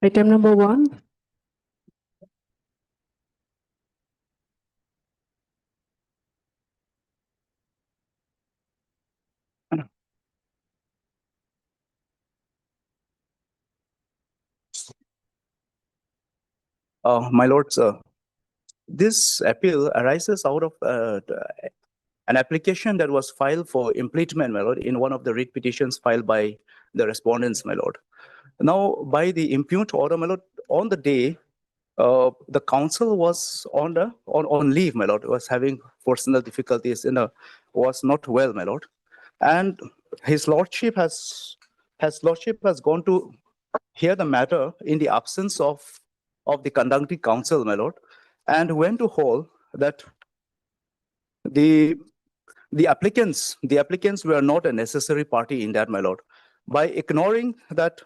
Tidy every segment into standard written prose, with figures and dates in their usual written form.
Item number 1. My lords, this appeal arises out of an application that was filed for impleachment, my lord, in one of the writ petitions filed by the respondents, my lord. Now, by the impugned order, my lord, on the day, the council was on leave, my lord, was having personal difficulties, was not well, my lord, and his lordship has gone to hear the matter in the absence of the conducting council, my lord, and went to hold that the applicants were not a necessary party in that, my lord, by ignoring that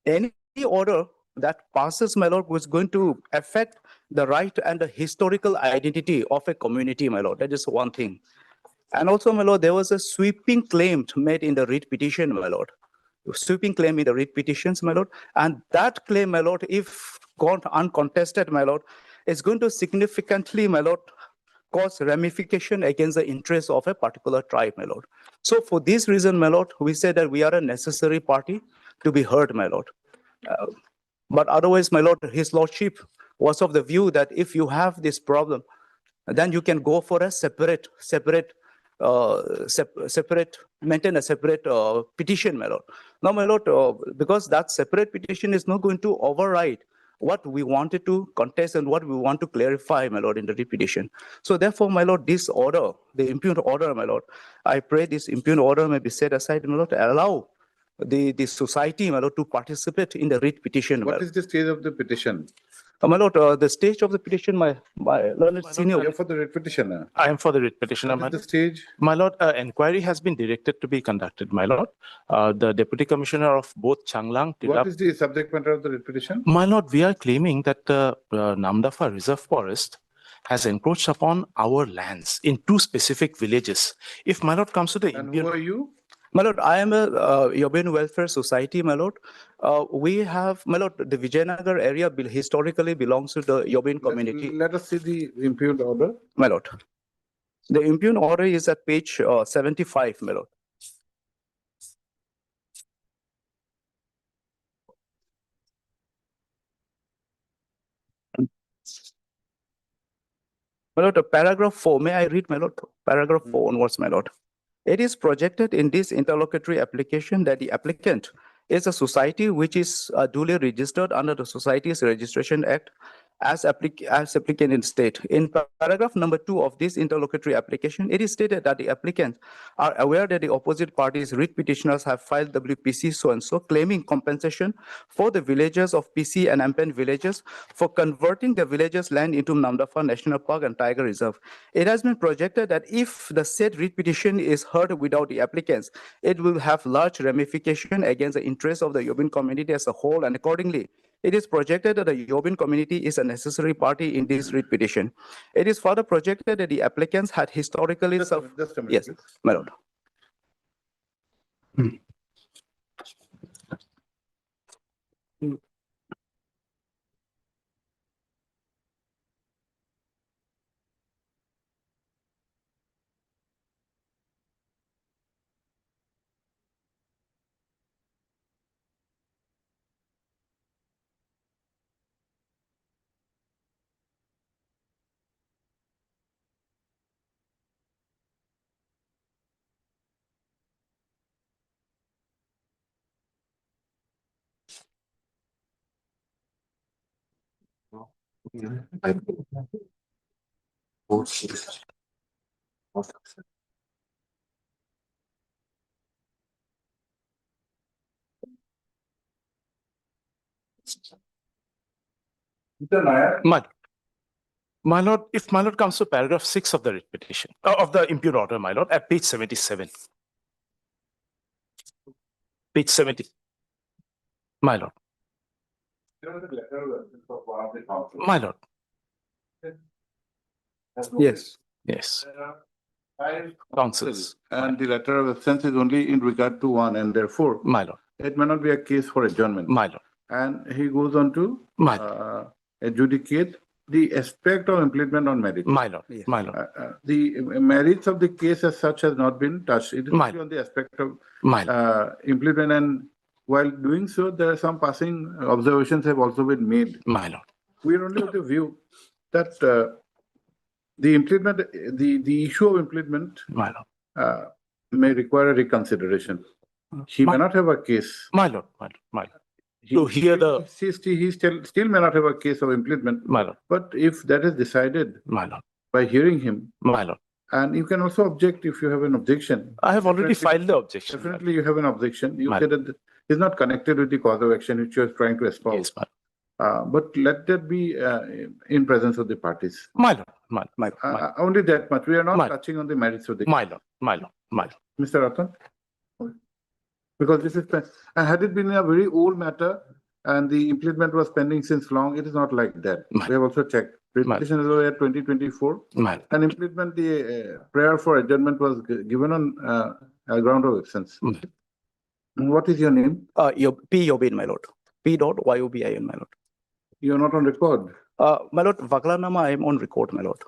any order that passes, my lord, was going to affect the right and the historical identity of a community, my lord. That is one thing. And also, my lord, there was a sweeping claim made in the writ petition, my lord. Sweeping claim in the writ petitions, my lord. And that claim, my lord, if gone uncontested, my lord, is going to significantly, my lord, cause ramification against the interests of a particular tribe, my lord. So for this reason, my lord, we say that we are a necessary party to be heard, my lord. But otherwise, my lord, his lordship was of the view that if you have this problem, then you can go for a separate, maintain a separate petition, my lord. Now, my lord, because that separate petition is not going to override what we wanted to contest and what we want to clarify, my lord, in the petition. So therefore, my lord, this order, the impugned order, my lord, I pray this impugned order may be set aside, my lord, to allow the society, my lord, to participate in the writ petition. What is the stage of the petition? My lord, the stage of the petition, my learned senior. You're for the writ petition. I am for the writ petitioner. What is the stage? My lord, inquiry has been directed to be conducted, my lord. The deputy commissioner of both Changlang, What is the subject matter of the writ petition? My lord, we are claiming that the Namdapha Reserve Forest has encroached upon our lands in 2 specific villages. If my lord comes to the And who are you? My lord, I am a Yobin Welfare Society, my lord. We have, my lord, the Vijayanagar area historically belongs to the Yobin community. Let us see the impugned order. My lord. The impugned order is at page 75, my lord. My lord, paragraph 4, may I read, my lord? Paragraph 4 onwards, my lord. It is projected in this interlocutory application that the applicant is a society which is duly registered under the Societies Registration Act as applicant in state. In paragraph number 2 of this interlocutory application, it is stated that the applicants are aware that the opposite parties, writ petitioners, have filed WPC so-and-so claiming compensation for the villages of PC and Ampen villages for converting the villages' land into Namdapha National Park and Tiger Reserve. It has been projected that if the said writ petition is heard without the applicants, it will have large ramification against the interests of the Yobin community as a whole, and accordingly, it is projected that the Yobin community is a necessary party in this writ petition. It is further projected that the applicants had historically Just a minute, yes, please. my lord. My lord, if my lord comes to paragraph 6 of the writ petition, of the impugned order, my lord, at page 77. Page 70. My lord. My lord. Yes. Yes. Five councils. and the letter of absence is only in regard to one, and therefore My lord, it may not be a case for adjournment. my lord, And he goes on to my lord, adjudicate the aspect of impleachment on merit. my lord, Yeah. my lord, The merits of the case as such has not been touched. It is My- only on the aspect of my lord, impleachment, and while doing so, there are some passing observations have also been made. my lord. We are only of the view that the impleachment, the issue of impleachment My lord, may require a reconsideration. He may not have a case. my lord, my lord, my lord, He- To hear the- he still may not have a case of impleachment. my lord, But if that is decided my lord, by hearing him, my lord. and you can also object if you have an objection. I have already Definitely- filed the objection. my lord. Definitely you have an objection. You My- said that it's not connected with the cause of action which you are trying to espouse. Yes, my But let that be in presence of the parties. my lord, my lord, my Only that much. We are not My- touching on the merits of the. my lord, my lord, my lord. Mr. Ratan? Because this is, and had it been a very old matter and the impleachment was pending since long, it is not like that. My- We have also checked. My- Petition is over at 2024. My lord. And impleachment, the prayer for adjournment was given on a ground of absence. Mm. What is your name? P. Yobin, my lord. P. Yobin, my lord. You are not on record. My lord, Vaklanama, I am on record, my lord.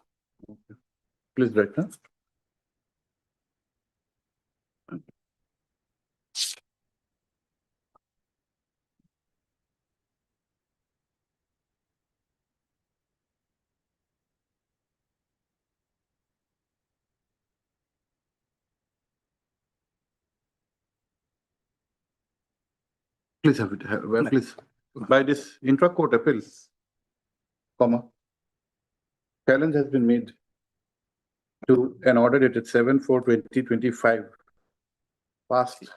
Please write, huh? Please have it, please, by this intra-court appeal, comma, challenge has been made to an order dated 7/4/2025, passed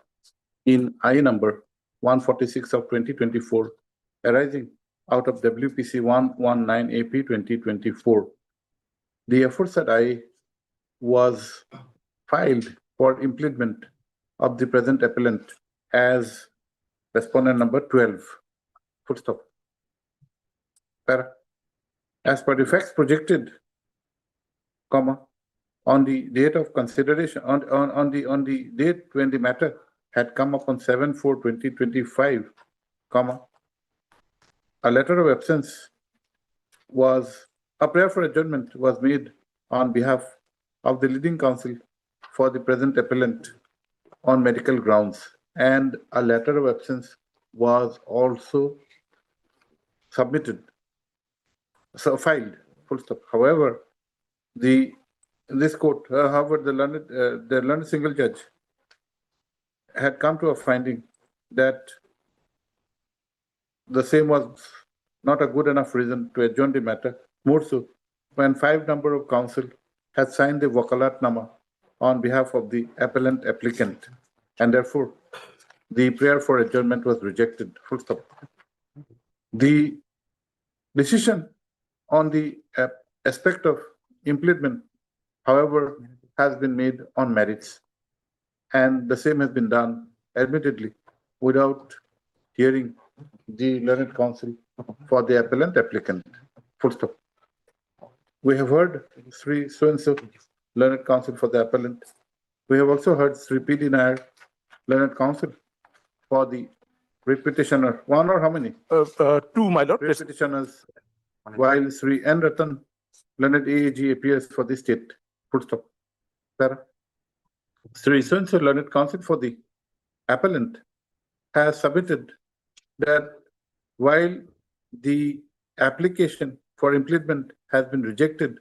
in I number 146 of 2024, arising out of WPC 119 AP 2024. The aforesaid I was filed for impleachment of the present appellant as respondent number 12. Full stop. Para. As per the facts projected, comma, on the date of consideration, on the date when the matter had come up on 7/4/2025, comma, a letter of absence was, a prayer for adjournment was made on behalf of the leading counsel for the present appellant on medical grounds, and a letter of absence was also submitted, so filed, full stop. However, this court, however, the learned single judge had come to a finding that the same was not a good enough reason to adjourn the matter, more so when 5 number of counsel had signed the wakalatnama on behalf of the appellant applicant, and therefore the prayer for adjournment was rejected, full stop. The decision on the aspect of impleachment, however, has been made on merits, and the same has been done admittedly without hearing the learned counsel for the appellant applicant, full stop. We have heard Sri so-and-so, learned counsel for the appellant. We have also heard Sri P.D. Nair, learned counsel for the writ petitioner. One or how many? Two, my lord. Writ petitioners, while Sri N. Ratan, learned AAG, appears for the state, full stop. Para. Sri so-and-so, learned counsel for the appellant, has submitted that while the application for impleachment has been rejected,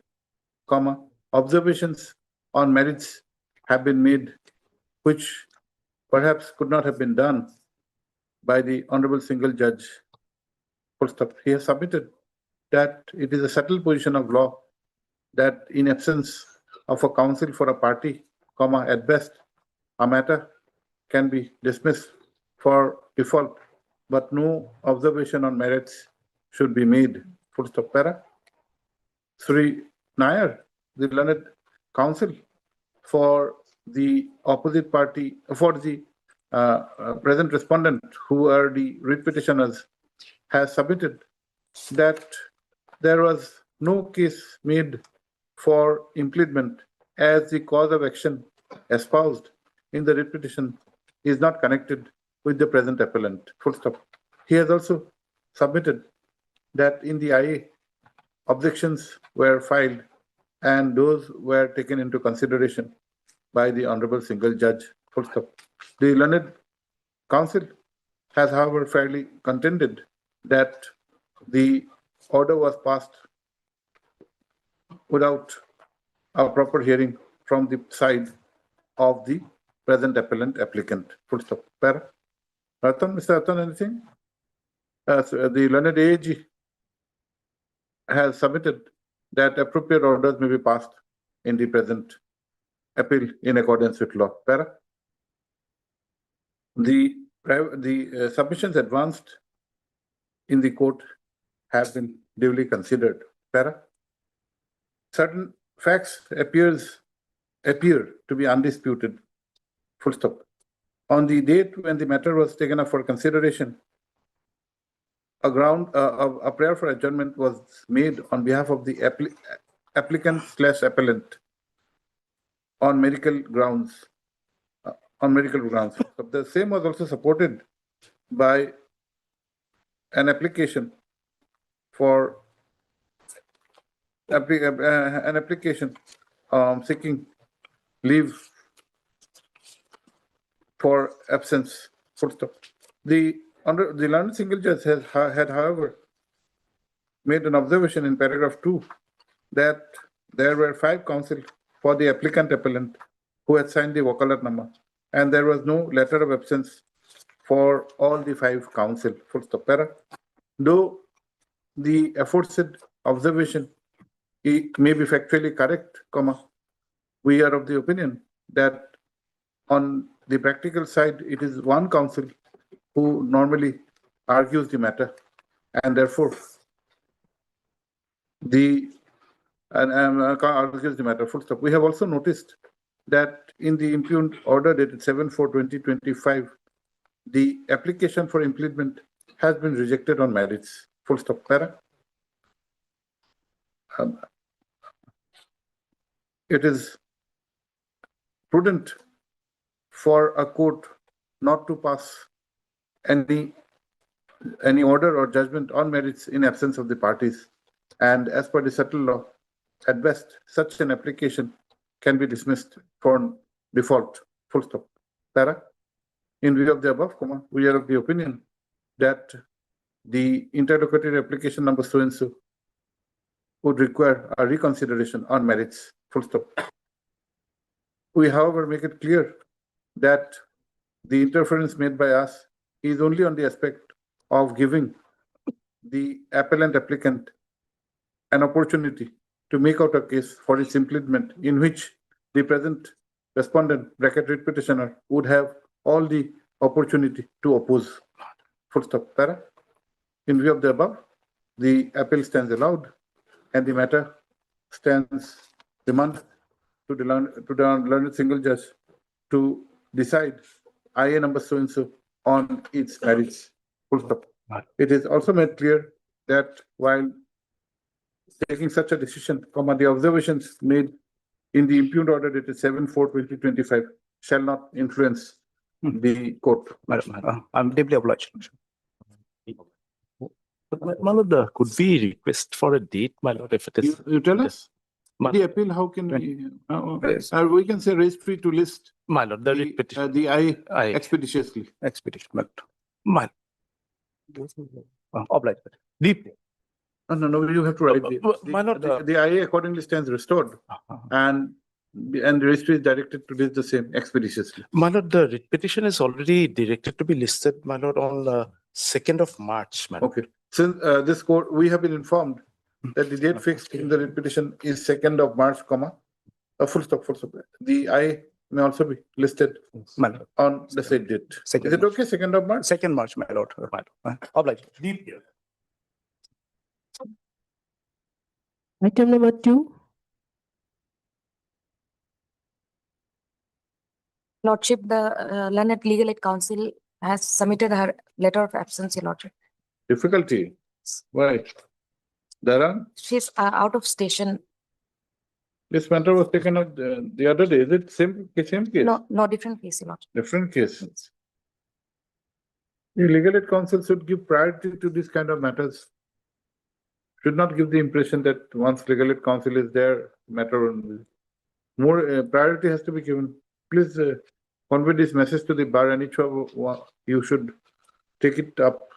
comma, observations on merits have been made, which perhaps could not have been done by the Honorable Single Judge, full stop. He has submitted that it is a settled position of law that in absence of a counsel for a party, comma, at best, a matter can be dismissed for default, but no observation on merits should be made, full stop. Para. Sri Nair, the learned counsel for the opposite party, for the present respondent, who are the writ petitioners, has submitted that there was no case made for impleachment as the cause of action espoused in the writ petition is not connected with the present appellant. Full stop. He has also submitted that in the IA, objections were filed and those were taken into consideration by the Honorable Single Judge. Full stop. The learned counsel has, however, fairly contended that the order was passed without a proper hearing from the side of the present applicant. Full stop. Para. Ratan, Mr. Ratan, anything? So the learned AG has submitted that appropriate orders may be passed in the present appeal in accordance with law. Para. The submissions advanced in the court have been duly considered. Para. Certain facts appear to be undisputed. Full stop. On the date when the matter was taken up for consideration, a prayer for adjournment was made on behalf of the applicant/appellant on medical grounds. The same was also supported by an application for seeking leave for absence. Full stop. The learned single judge had, however, made an observation in paragraph 2 that there were 5 counsel for the applicant/appellant who had signed the wakalatnama, and there was no letter of absence for all the 5 counsel. Full stop. Para. Though the aforesaid observation may be factually correct, we are of the opinion that on the practical side, it is one counsel who normally argues the matter, and therefore argues the matter. Full stop. We have also noticed that in the impugned order dated 7/4/2025, the application for impleadment has been rejected on merits. Full stop. Para. It is prudent for a court not to pass any order or judgment on merits in absence of the parties, and as per the settled law, at best, such an application can be dismissed for default. Full stop. Para. In view of the above, we are of the opinion that the interlocutory application number so and so would require a reconsideration on merits. Full stop. We, however, make it clear that the interference made by us is only on the aspect of giving the appellant/applicant an opportunity to make out a case for its impleadment, in which the present respondent (writ petitioner) would have all the opportunity to oppose. Full stop. Para. In view of the above, the appeal stands allowed, and the matter stands remanded to the learned single judge to decide IA number so and so on its merits. Full stop. It is also made clear that while taking such a decision, the observations made in the impugned order dated 7/4/2025 shall not influence the court. I'm deeply obliged. My lord, could we request for a date, my lord, if it is? You tell us? Yes. My The appeal, how can we? Yes. We can say raise free to list my lord, the writ petition. the I I expeditiously. expedition. My Obliged. deeply. No, you have to write My lord, the IA accordingly stands restored, and the registry is directed to do the same expeditiously. My lord, the writ petition is already directed to be listed, my lord, on 2nd of March, my lord. Okay. Since this court, we have been informed that the date fixed in the writ petition is 2nd of March, full stop. The I may also be listed My lord. on the said date. Second Is it okay, 2nd of March? 2nd March, my lord. Obliged. Item number 2. Lordship, the learned legal aid counsel has submitted her letter of absence, Your Lordship. Difficulty. Why? Dharan? She's out of station. This matter was taken up the other day. Is it same case? No, different case, Your Lordship. Different case. The legal aid council should give priority to this kind of matters. Should not give the impression that once legal aid council is there, matter only. More priority has to be given. Please convey this message to the bar and each of you should take it up.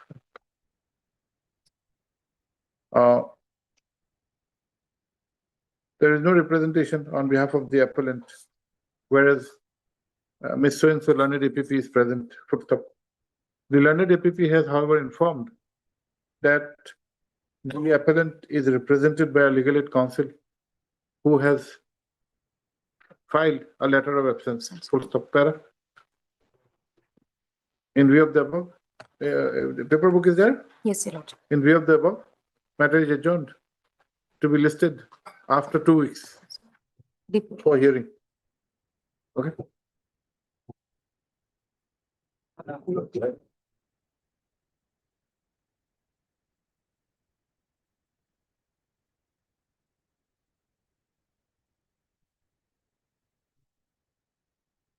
There is no representation on behalf of the appellant, whereas Ms. So-and-so learned APP is present. Full stop. The learned APP has, however, informed that the appellant is represented by a legal aid counsel who has filed a letter of absence. Full stop. Para. In view of the above, the paper book is there. Yes, Your Lordship. In view of the above, matter is adjourned to be listed after 2 weeks for hearing. Okay.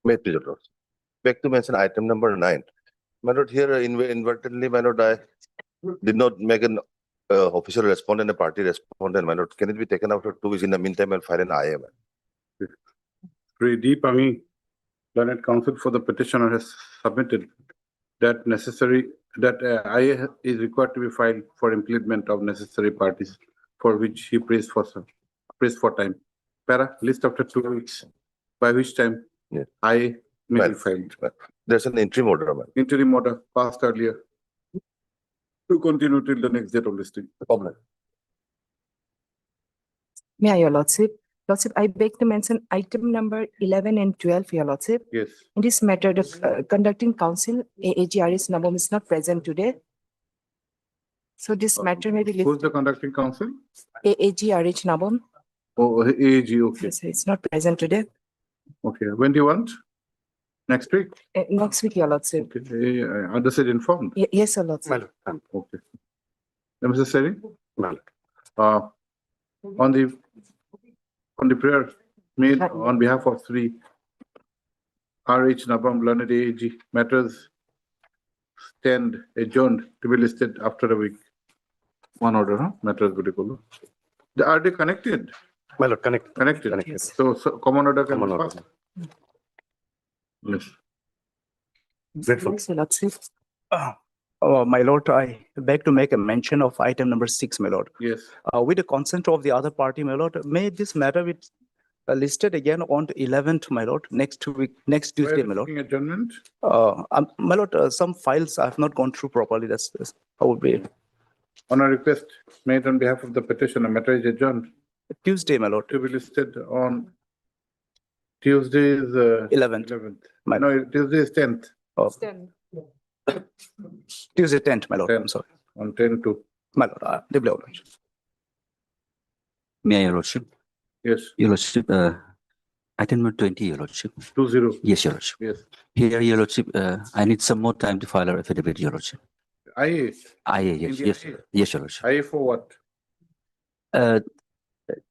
May it please your lordship. Back to mention item number 9. My lord, here inadvertently, my lord, I did not make an official respondent, a party respondent, my lord. Can it be taken after 2 weeks? In the meantime, I'll file an IA, man. Deep Ami, learned counsel for the petitioner has submitted that IA is required to be filed for implement of necessary parties for which he prays for time. Para, list after 2 weeks, by which time Yeah. IA may be Well, filed. There's an interim order, man. Interim order passed earlier to continue till the next date of listing. Problem. May I, Your Lordship? Lordship, I beg to mention item number 11 and 12, Your Lordship. Yes. In this matter, the conducting council, AGRS Nabom, is not present today. So this matter may be Who's listed. the conducting counsel? AGRH Nabom, Oh, AG, okay. yes, it's not present today. Okay. When do you want? Next week? Next week, Your Lordship. Okay. Understood, informed. Yes, Your Lordship. Okay. Mr. Seri? Well. On the prayer made on behalf of three RH Nabam Learned AAG matters stand adjourned to be listed after a week. One order, huh? Matters good. Are they connected? My lord, connect. Connected. Connected. So common order can be Common order. passed. Yes. Grateful. Yes, Your Lordship. My lord, I beg to make a mention of item number 6, my lord. Yes. With the consent of the other party, my lord, may this matter be listed again on the 11th, my lord, next week, next Why are Tuesday, you my lord. seeking adjournment? My lord, some files I have not gone through properly. That's how would be On a request made on behalf of the petitioner, matter is adjourned Tuesday, my lord, to be listed on Tuesday is 11th. 11th. My No, Tuesday is 10th, Tuesday 10th, my lord. I'm 10th. sorry, on 10 to, my lord. Deeply obliged. May I, Your Lordship? yes, Your Lordship, item number 20, Your Lordship. 20, Yes, Your Lordship. yes. Here, Your Lordship, I need some more time to file our affidavit, Your Lordship. IA, IA, In yes, the yes, IA? yes, Your Lordship. IA for what?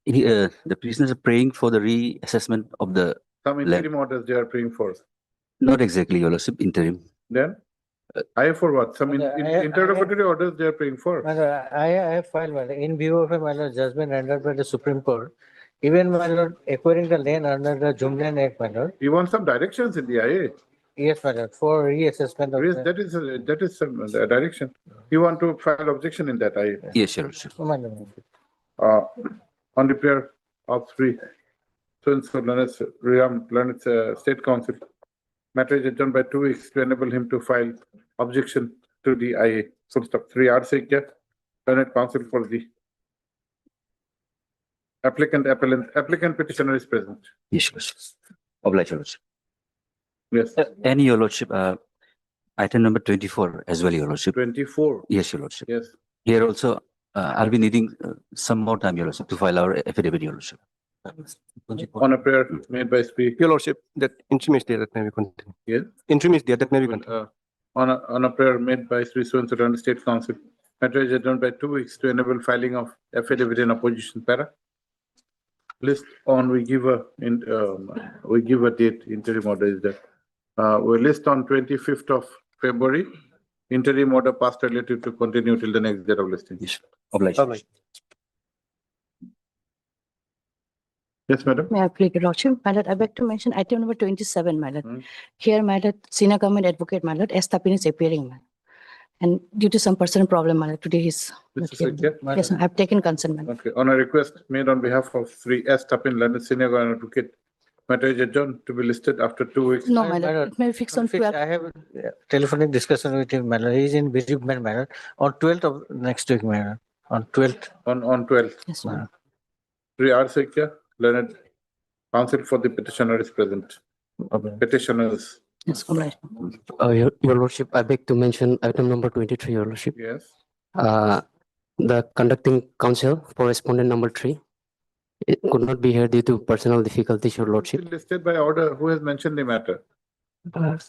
The prisoners are praying for the reassessment of the, Some interim orders they are praying for. not exactly, Your Lordship, interim. Then, IA for what? Some I- interrogatory orders they are praying for. My lord, I have filed, my lord, in view of a my lord, judgment rendered by the Supreme Court, even my lord, acquiring the land under the Jumlan Act, my lord. You want some directions in the IA? Yes, my lord, for reassessment of Yes, the. that is some direction. You want to file objection in that IA? Yes, Your Lordship. My lord. On the prayer of three, so Learned State Council, matter is adjourned by 2 weeks to enable him to file objection to the IA. Full stop. 3 hours से क्या? Learned Council for the applicant petitioner is present. Yes, Your Lordship. Oblige, Your Lordship. Yes. And Your Lordship, item number 24 as well, Your Lordship. 24. Yes, Your Lordship. Yes. Here also, I'll be needing some more time, Your Lordship, to file our affidavit, Your Lordship. On a prayer made by Speaker. Your Lordship, that interim is there, that may be continued. Yes. Interim is there, that may be continued. On a prayer made by Sri Learned State Council, matter is adjourned by 2 weeks to enable filing of affidavit in opposition. Para. list on, we give a, we give a date, interim order is that. We list on 25th of February, interim order passed relative to continue till the next date of listing. Yes, obliged. Yes, madam? May I plead your lordship, my lord, I beg to mention item number 27, my lord. Hmm. Here, my lord, senior government advocate, my lord, S. Tapin is appearing, my lord. And due to some personal problem, my lord, today he's not Mr. here. Saikia? Yes, I've taken consent, my lord. Okay, on a request made on behalf of Sri S. Tapin, Learned Senior Government Advocate, matter is adjourned to be listed after 2 weeks. No, I- my my lord, lord, it may be fixed on 12. I have a telephonic discussion with him, my lord. He is in bereavement, my lord, on 12th of next week, my lord, on 12th. On 12th. Yes, my lord. Sri R. Saikia, Learned Counsel for the petitioner is present. Petitioners, Yes, obliged. Your lordship, I beg to mention item number 23, your lordship. yes. The conducting council for respondent number 3. It could not be here due to personal difficulties, your lordship. Listed by order, who has mentioned the matter?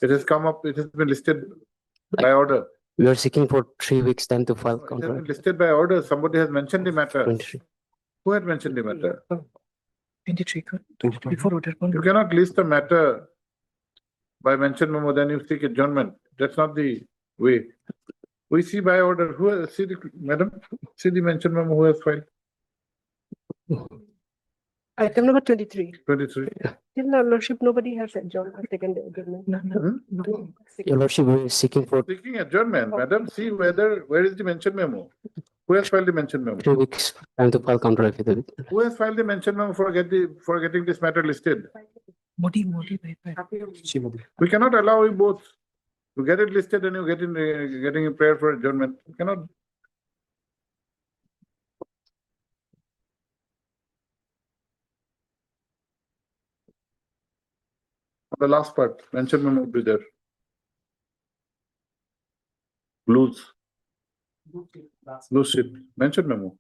It has come up, it has been listed by order. We are seeking for 3 weeks time to file It has been counter. listed by order, somebody has mentioned the matter. 23. Who had mentioned the matter? 23, before order. You cannot list the matter by mention memo, then you seek adjournment. That's not the way. We see by order, who has, see the, madam, see the mention memo, who has filed? Item number 23. 23. Till now, lordship, nobody has adjourned or taken the adjournment. No. Your lordship, we are seeking for Seeking adjournment, madam, see whether, where is the mention memo? Who has filed the mention memo? 3 weeks time to file counter affidavit. Who has filed the mention memo for getting this matter listed? Modi. We cannot allow you both. You get it listed and you getting a prayer for adjournment. You cannot. The last part, mention memo will be there. Loose sheet, mention memo.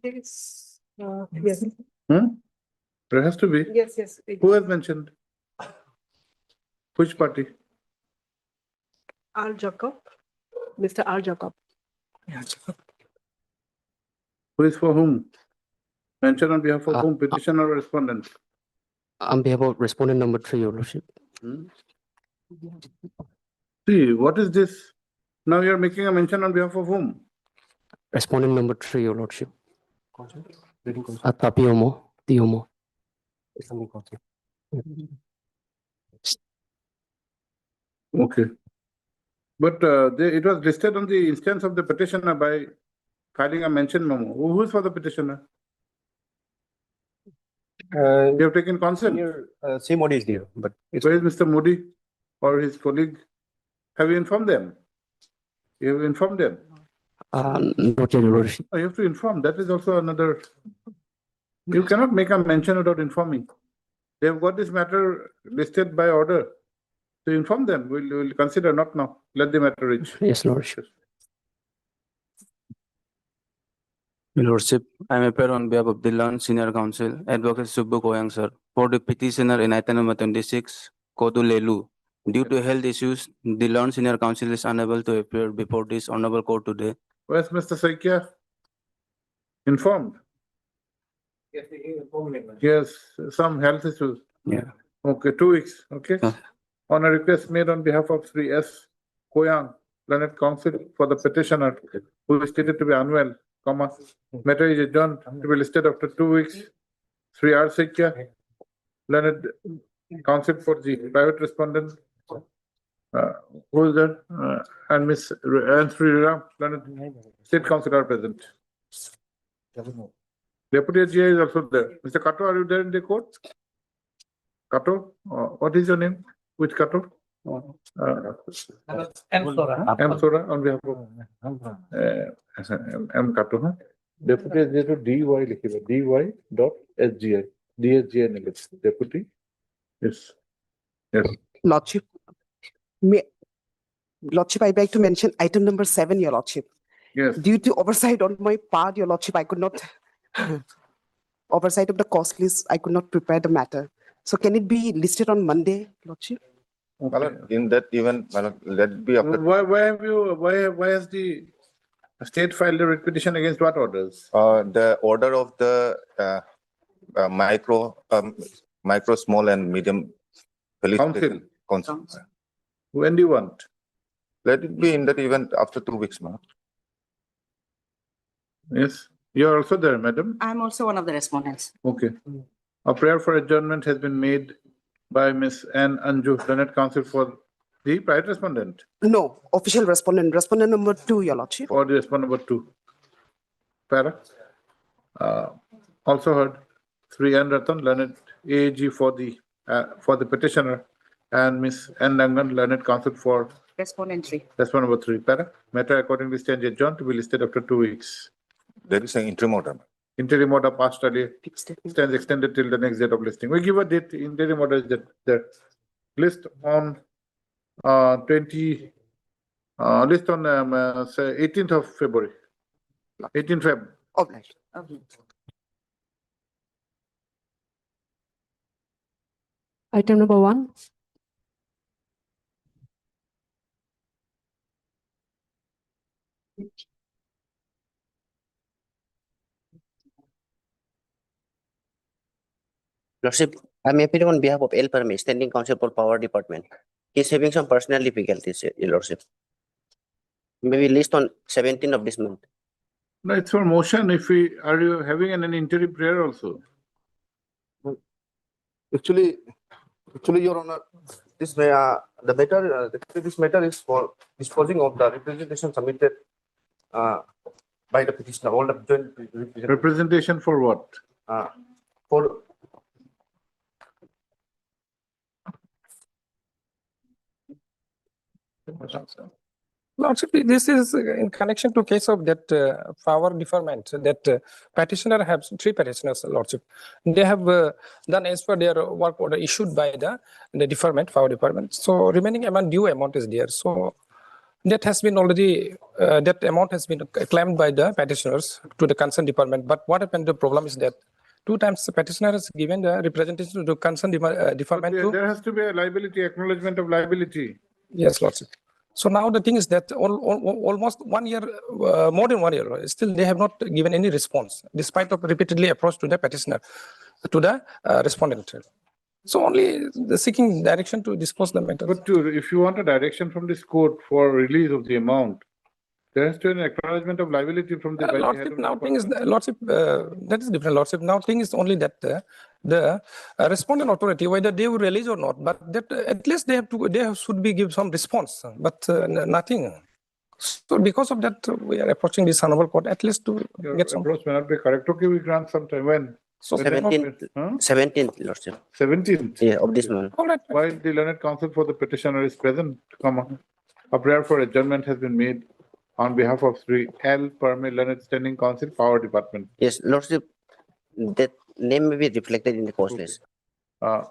Yes. Yes, There has to be. yes. Who has mentioned? Which party? R. Jacob, Mr. R. Jacob. Who is for whom? Mention on behalf of Uh, whom? Petitioner or respondent? On behalf of respondent number 3, your lordship. See, what is this? Now you are making a mention on behalf of whom? Respondent number 3, your lordship. Tapiomo, Tiomo. Okay. But it was listed on the instance of the petitioner by filing a mention memo. Who is for the petitioner? You have taken consent. Same Modi is there, but Where is Mr. Modi or his colleague? Have you informed them? You have informed them. not yet, your lordship. You have to inform. That is also another. You cannot make a mention without informing. They have got this matter listed by order. So inform them. We'll consider, not now. Let the matter reach. Yes, lordship. Your Lordship, I am appear on behalf of the Learned Senior Counsel, Advocate Subbu Koyang, sir, for the petitioner in item number 26, Kodu Lelu. Due to health issues, the Learned Senior Counsel is unable to appear before this honorable court today. Where's Mr. Saikia? Informed. Yes, some health issues. Yeah. Okay, 2 weeks. Okay. On a request made on behalf of Sri S. Koyang, Learned Counsel for the petitioner who is stated to be unwell, matter is adjourned to be listed after 2 weeks. Sri R. Saikia, Learned Counsel for the private respondent. Who is that? And Miss and Sri Ram, Learned State Counsel are present. Deputy GI is also there. Mr. Kato, are you there in the court? Kato, what is your name? Which Kato? M. Sora on behalf of M. Kato. Huh? Deputy is there to DY, DY dot SGI. DSGI Deputy. Yes. Yes. Lordship, Lordship, I beg to mention item number 7, your Lordship. Yes. Due to oversight on my part, your Lordship, I could not, oversight of the cost list, I could not prepare the matter. So can it be listed on Monday, Lordship? In that event, let it be after. Why has the state filed a writ petition against what orders? The order of the micro, small and medium. Council. Council. When do you want? Let it be in that event after 2 weeks, ma'am. Yes, you are also there, madam. I'm also one of the respondents. Okay. A prayer for adjournment has been made by Ms. N. Anju, Learned Council for the private respondent, No, official respondent, respondent number 2, Your Lordship. for the respondent number 2. Para. Also heard Sri N. Ratan, Learned AAG for the petitioner, and Ms. N. Nangan, Learned Council for Respondent 3. respondent number 3. Para. Matter accordingly stands adjourned to be listed after 2 weeks. There is an interim order. Interim order passed earlier, Fixed it. stands extended till the next date of listing. We give a date, interim order is that the list on 18th of February. 18th Feb. All right. Item number 1. Lordship, I'm appearing on behalf of El Perme, Standing Council for Power Department. He's having some personal difficulties, Your Lordship. Maybe list on 17th of this month. No, it's for motion. Are you having an interim prayer also? Actually, Your Honor, this matter is for disposing of the representation submitted by the petitioner. All the joint Representation for what? for Lordship, this is in connection to case of that power deferment that petitioner has 3 petitioners, Lordship. They have done as per their work order issued by the deferment, power department. So remaining amount, due amount is there. So that has been already, that amount has been claimed by the petitioners to the concerned department. But what happened, the problem is that 2 times the petitioner has given the representation to the concerned department. There has to be a liability, acknowledgement of liability. Yes, Lordship. So now the thing is that almost 1 year, more than 1 year, still they have not given any response, despite of repeatedly approach to the petitioner, to the respondent. So only the seeking direction to dispose the matter. But if you want a direction from this court for release of the amount, there has to be an acknowledgement of liability from the. Lordship, now thing is, Lordship, that is different, Lordship. Now thing is only that the respondent authority, whether they will release or not, but that at least should be give some response, but nothing. So because of that, we are approaching this honorable court at least to get some. Approach may not be correct. Okay, we grant some time. When? So 17th, Lordship. 17th. Yeah, of this month. All right. While the learned counsel for the petitioner is present, a prayer for adjournment has been made on behalf of Sri L. Perme, Learned Standing Council, Power Department. Yes, Lordship, that name may be reflected in the cause list. A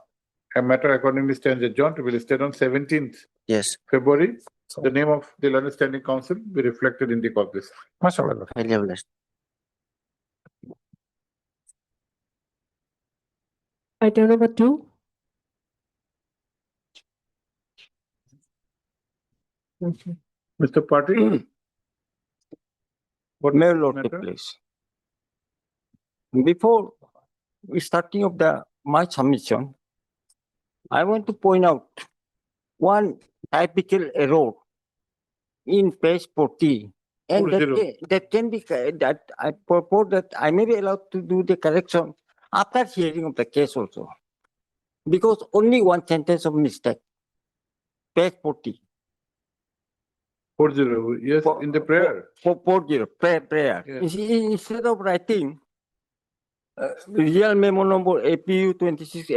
matter accordingly stands adjourned to be listed on 17th Yes. February. The name of the Learned Standing Council be reflected in the cause list. Mashallah. Highly blessed. Item number 2. Mr. Patil? What May Lord matter? please. Before starting of my submission, I want to point out one typical error in page 40. And that can be, that I purport that I may be allowed to do the correction after hearing of the case also. Because only one sentence of mistake. Page 40. 40, yes, in the prayer. 40, prayer. Yes. Instead of writing real memo number APU 26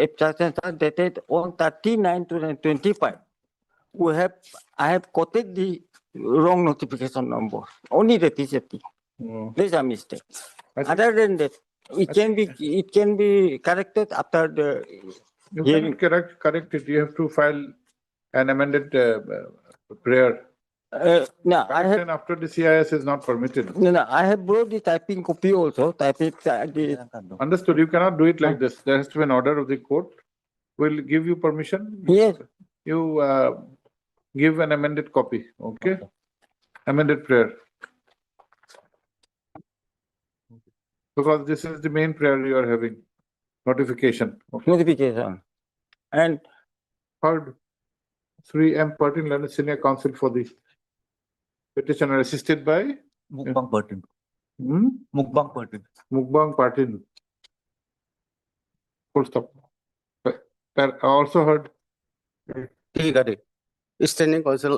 dated on 39/2025, I have quoted the wrong notification number. Only that is a thing. There's a mistake. Other than that, it can be corrected after the You hearing. cannot correct it. You have to file an amended prayer. No, I have. Correction after the CIS is not permitted. No, I have brought the typing copy also. Understood. You cannot do it like this. There has to be an order of the court. We'll give you permission. Yes. You give an amended copy. Okay. Amended prayer. Because this is the main prayer you are having notification. notification. And Heard 3M Pertin, learned senior counsel for the petitioner assisted by Mukbang Partin. Mukbang Patil. Full stop. Also heard ठीक है standing council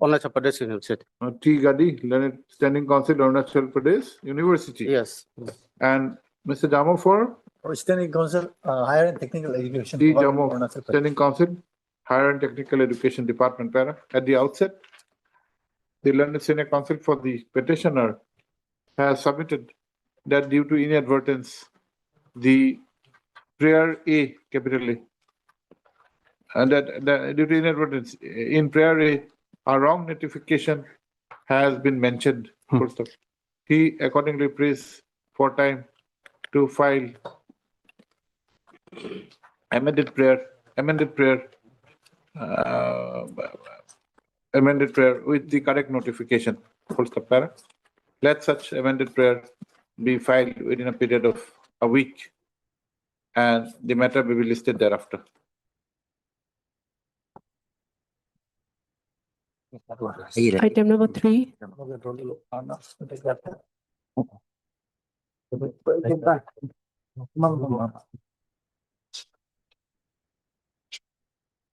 Arunachal Pradesh University. T. Gadi, learned standing counsel Arunachal Pradesh University. Yes. And Mr. Jamo for Standing Council, Higher and Technical Education. T. for Jamo, Arunachal Pradesh. standing counsel Higher and Technical Education Department. Para. At the outset, the learned senior counsel for the petitioner has submitted that due to inadvertence, the prayer A, capital A, and that due to inadvertence, in prayer A, a wrong notification has been mentioned. Full stop. He accordingly prays for time to file amended prayer with the correct notification. Full stop. Para. Let such amended prayer be filed within a period of a week, and the matter will be listed thereafter. Item number 3.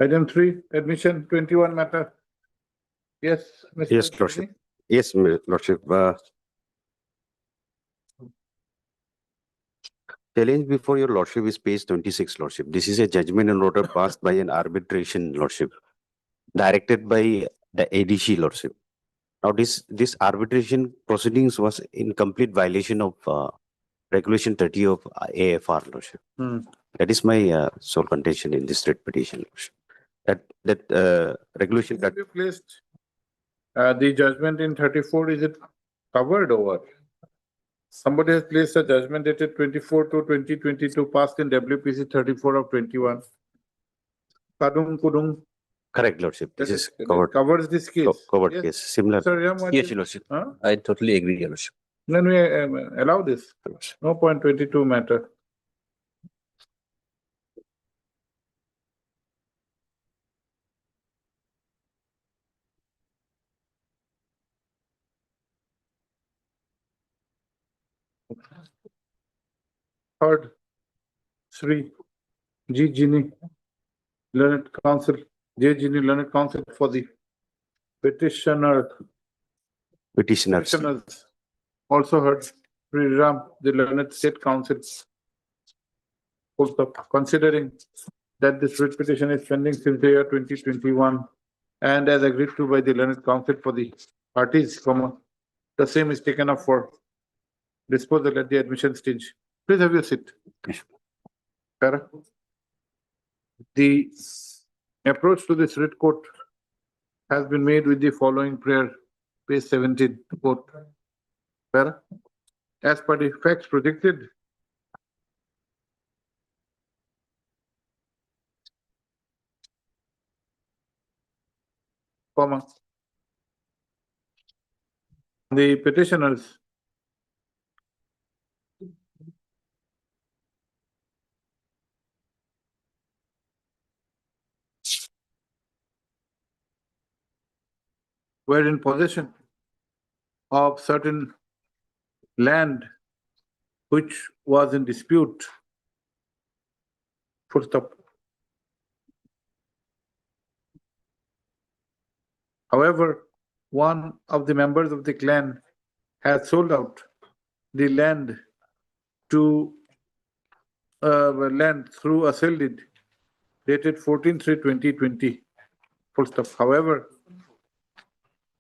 Item 3, admission 21 matter. Yes, Mr. Yes, Lordship. Singh? Yes, Lordship. Challenge before your Lordship is page 26, Lordship. This is a judgment and order passed by an arbitration, Lordship, directed by the ADC, Lordship. Now, this arbitration proceedings was in complete violation of Regulation 30 of AFR, Lordship. That is my sole contention in this writ petition, Lordship. That regulation that Have you placed the judgment in 34? Is it covered over? Somebody has placed a judgment dated 24/2/2022 passed in WPC 34 of 21. Kadung Kudung. correct, Lordship. This that is it covered. Covers this case. Covered Yes. case. Similar. Sir, Ram, what Yes, is- Your Lordship. Huh? I totally agree, Your Lordship. Then we allow this. No point 22 matter. Heard Sri G. Gini, learned counsel, J. Gini, learned counsel for the petitioners. Also heard Sri Ram, the learned state counsel. Also considering that this writ petition is pending since the year 2021 and as agreed to by the learned counsel for the parties, the same is taken up for disposal at the admission stage. Please have your seat. Para. The approach to this writ court has been made with the following prayer, page 17, quote. Para. As per the facts projected, the petitioners were in possession of certain land which was in dispute. Full stop. However, one of the members of the clan had sold out the land to land through a sale deed dated 14/3/2020. Full stop. However,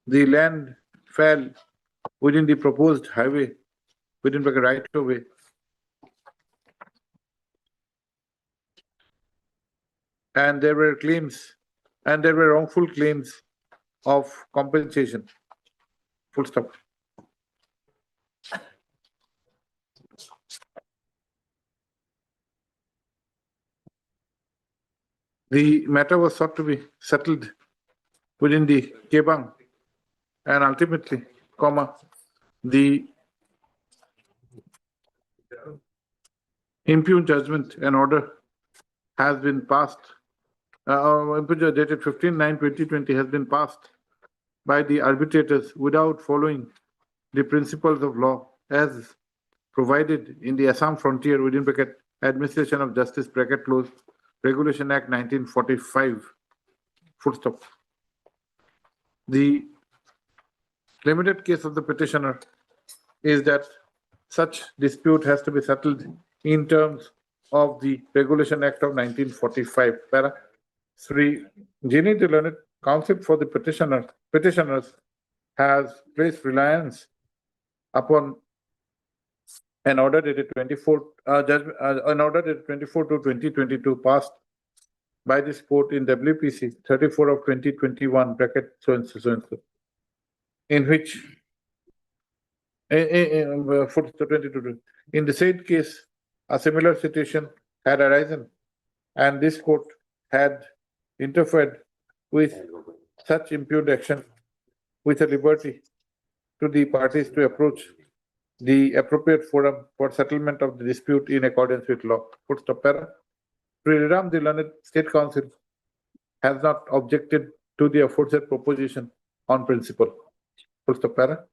the land fell within the proposed highway, within the right of way. And there were claims, and there were wrongful claims of compensation. Full stop. The matter was sought to be settled within the Kebang, and ultimately, the Impugn judgment and order has been passed. Impugn dated 15/9/2020 has been passed by the arbitrators without following the principles of law as provided in the Assam Frontier within bracket Administration of Justice bracket close Regulation Act 1945. Full stop. The limited case of the petitioner is that such dispute has to be settled in terms of the Regulation Act of 1945. Para 3. Ginny, the learned counsel for the petitioners has placed reliance upon an order dated 24/2/2022 passed by this court in WPC 34/2021 bracket so and so, in which in the said case a similar situation had arisen and this court had interfered with such impugned action with a liberty to the parties to approach the appropriate forum for settlement of the dispute in accordance with law. Full stop. Para. Sriram, the learned State Council, has not objected to the aforesaid proposition on principle. Full stop. Para.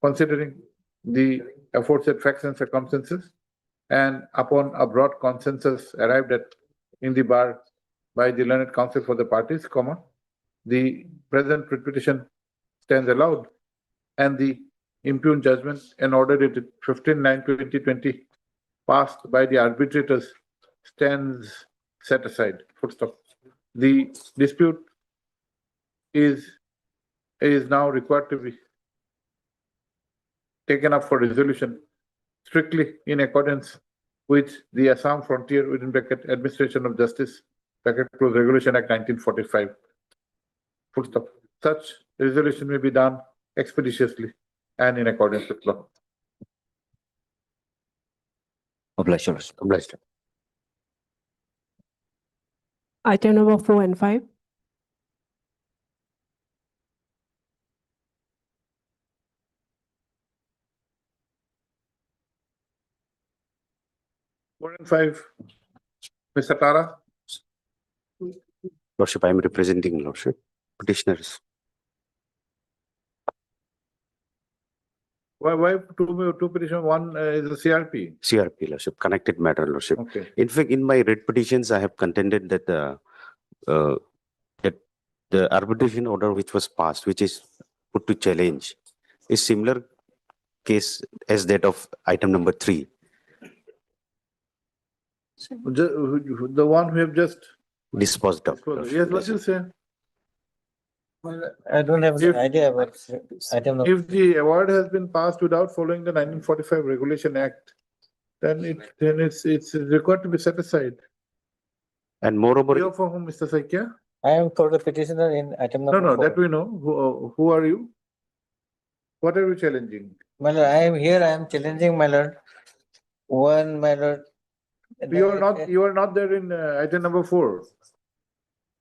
Considering the aforesaid facts and circumstances and upon a broad consensus arrived at in the bar by the learned counsel for the parties, comma, the present petition stands allowed and the impugned judgment and order dated 15/9/2020 passed by the arbitrators stands set aside. Full stop. The dispute is now required to be taken up for resolution strictly in accordance with the Assam Frontier within bracket Administration of Justice bracket close Regulation Act 1945. Full stop. Such resolution may be done expeditiously and in accordance with law. Obliged, Your Worship. Obliged. Item number 4 and 5. Four and 5. Mr. Tara. Lordship, I am representing Lordship petitioners. Why two petition? One is a CRP. CRP, Lordship, connected matter, Lordship. Okay. In fact, in my writ petitions, I have contended that that the arbitration order which was passed, which is put to challenge, is similar case as that of item number 3. The one we have just Disposed of. Yes, what you say? Well, I don't have If- an idea about item number. If the award has been passed without following the 1945 Regulation Act, then it's required to be set aside. And moreover, You're for whom, Mr. Saikya? I am for the petitioner in item No, number no, 4. that we know. Who are you? What are you challenging? My lord, I am here, I am challenging, my lord. One, my lord. You are not there in item number 4.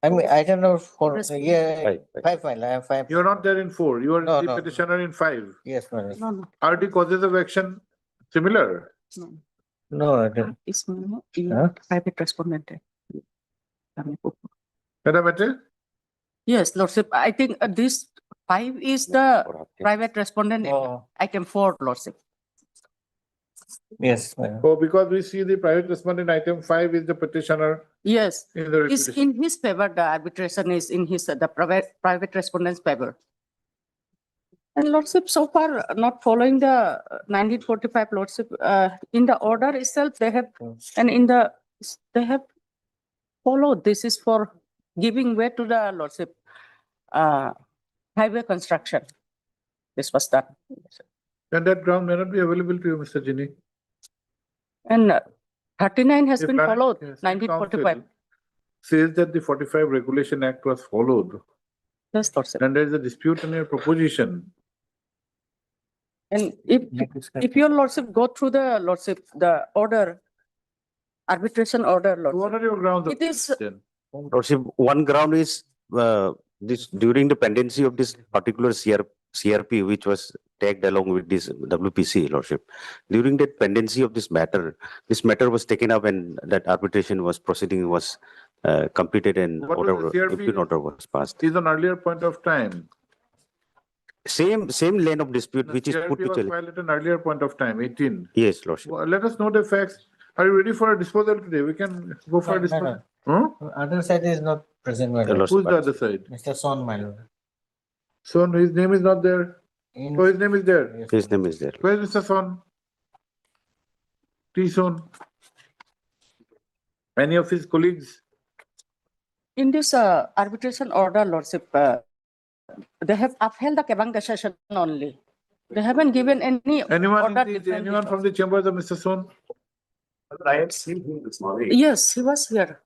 I mean, item number 4, Respond. yeah, Five. 5, my lord, I am 5. You are not there in 4. You are No, the no. petitioner in 5. Yes, my lord. No, no, Are the causes of action similar? no. No, I don't. It's no, Huh? private respondent. Madam Ate? Yes, Lordship, I think this 5 is the private respondent, Oh, item 4, Lordship. yes, my lord. Oh, because we see the private respondent item 5 is the petitioner Yes, in the it's petition. in his favor, the arbitration is in his, the private respondent's favor. And Lordship, so far not following the 1945 Lordship, in the order itself, they have, and in the, they have followed, this is for giving way to the Lordship, highway construction. This was done. And that ground may not be available to you, Mr. Ginny. And 39 has If been land- followed, yes, if 1945. council Says that the 45 Regulation Act was followed, Yes, Lordship. and there is a dispute on your proposition. And if your Lordship go through the Lordship, the order, arbitration order, What Lordship, are your grounds of it is, question? Lordship, one ground is this during the pendency of this particular CRP, which was tagged along with this WPC, Lordship. During the pendency of this matter was taken up and that arbitration was proceeding was completed and What was the CRP? dispute order was passed. Is an earlier point of time. Same lane of dispute which is put CRP to was challenge. filed at an earlier point of time, 18. Yes, Lordship. Well, let us know the facts. Are you ready for a disposal today? We can go for a disposal. Other side is not present, my lord. Who's the other side? Mr. Son, my lord. Son, his name is not there. Oh, his name is there. His name is there. Where is Mr. Son? T. Son. Any of his colleagues? In this arbitration order, Lordship, they have upheld the Kebang session only. They haven't given any Anyone, order. different anyone from the chambers of Mr. Son? I had seen him this morning. Yes, he was here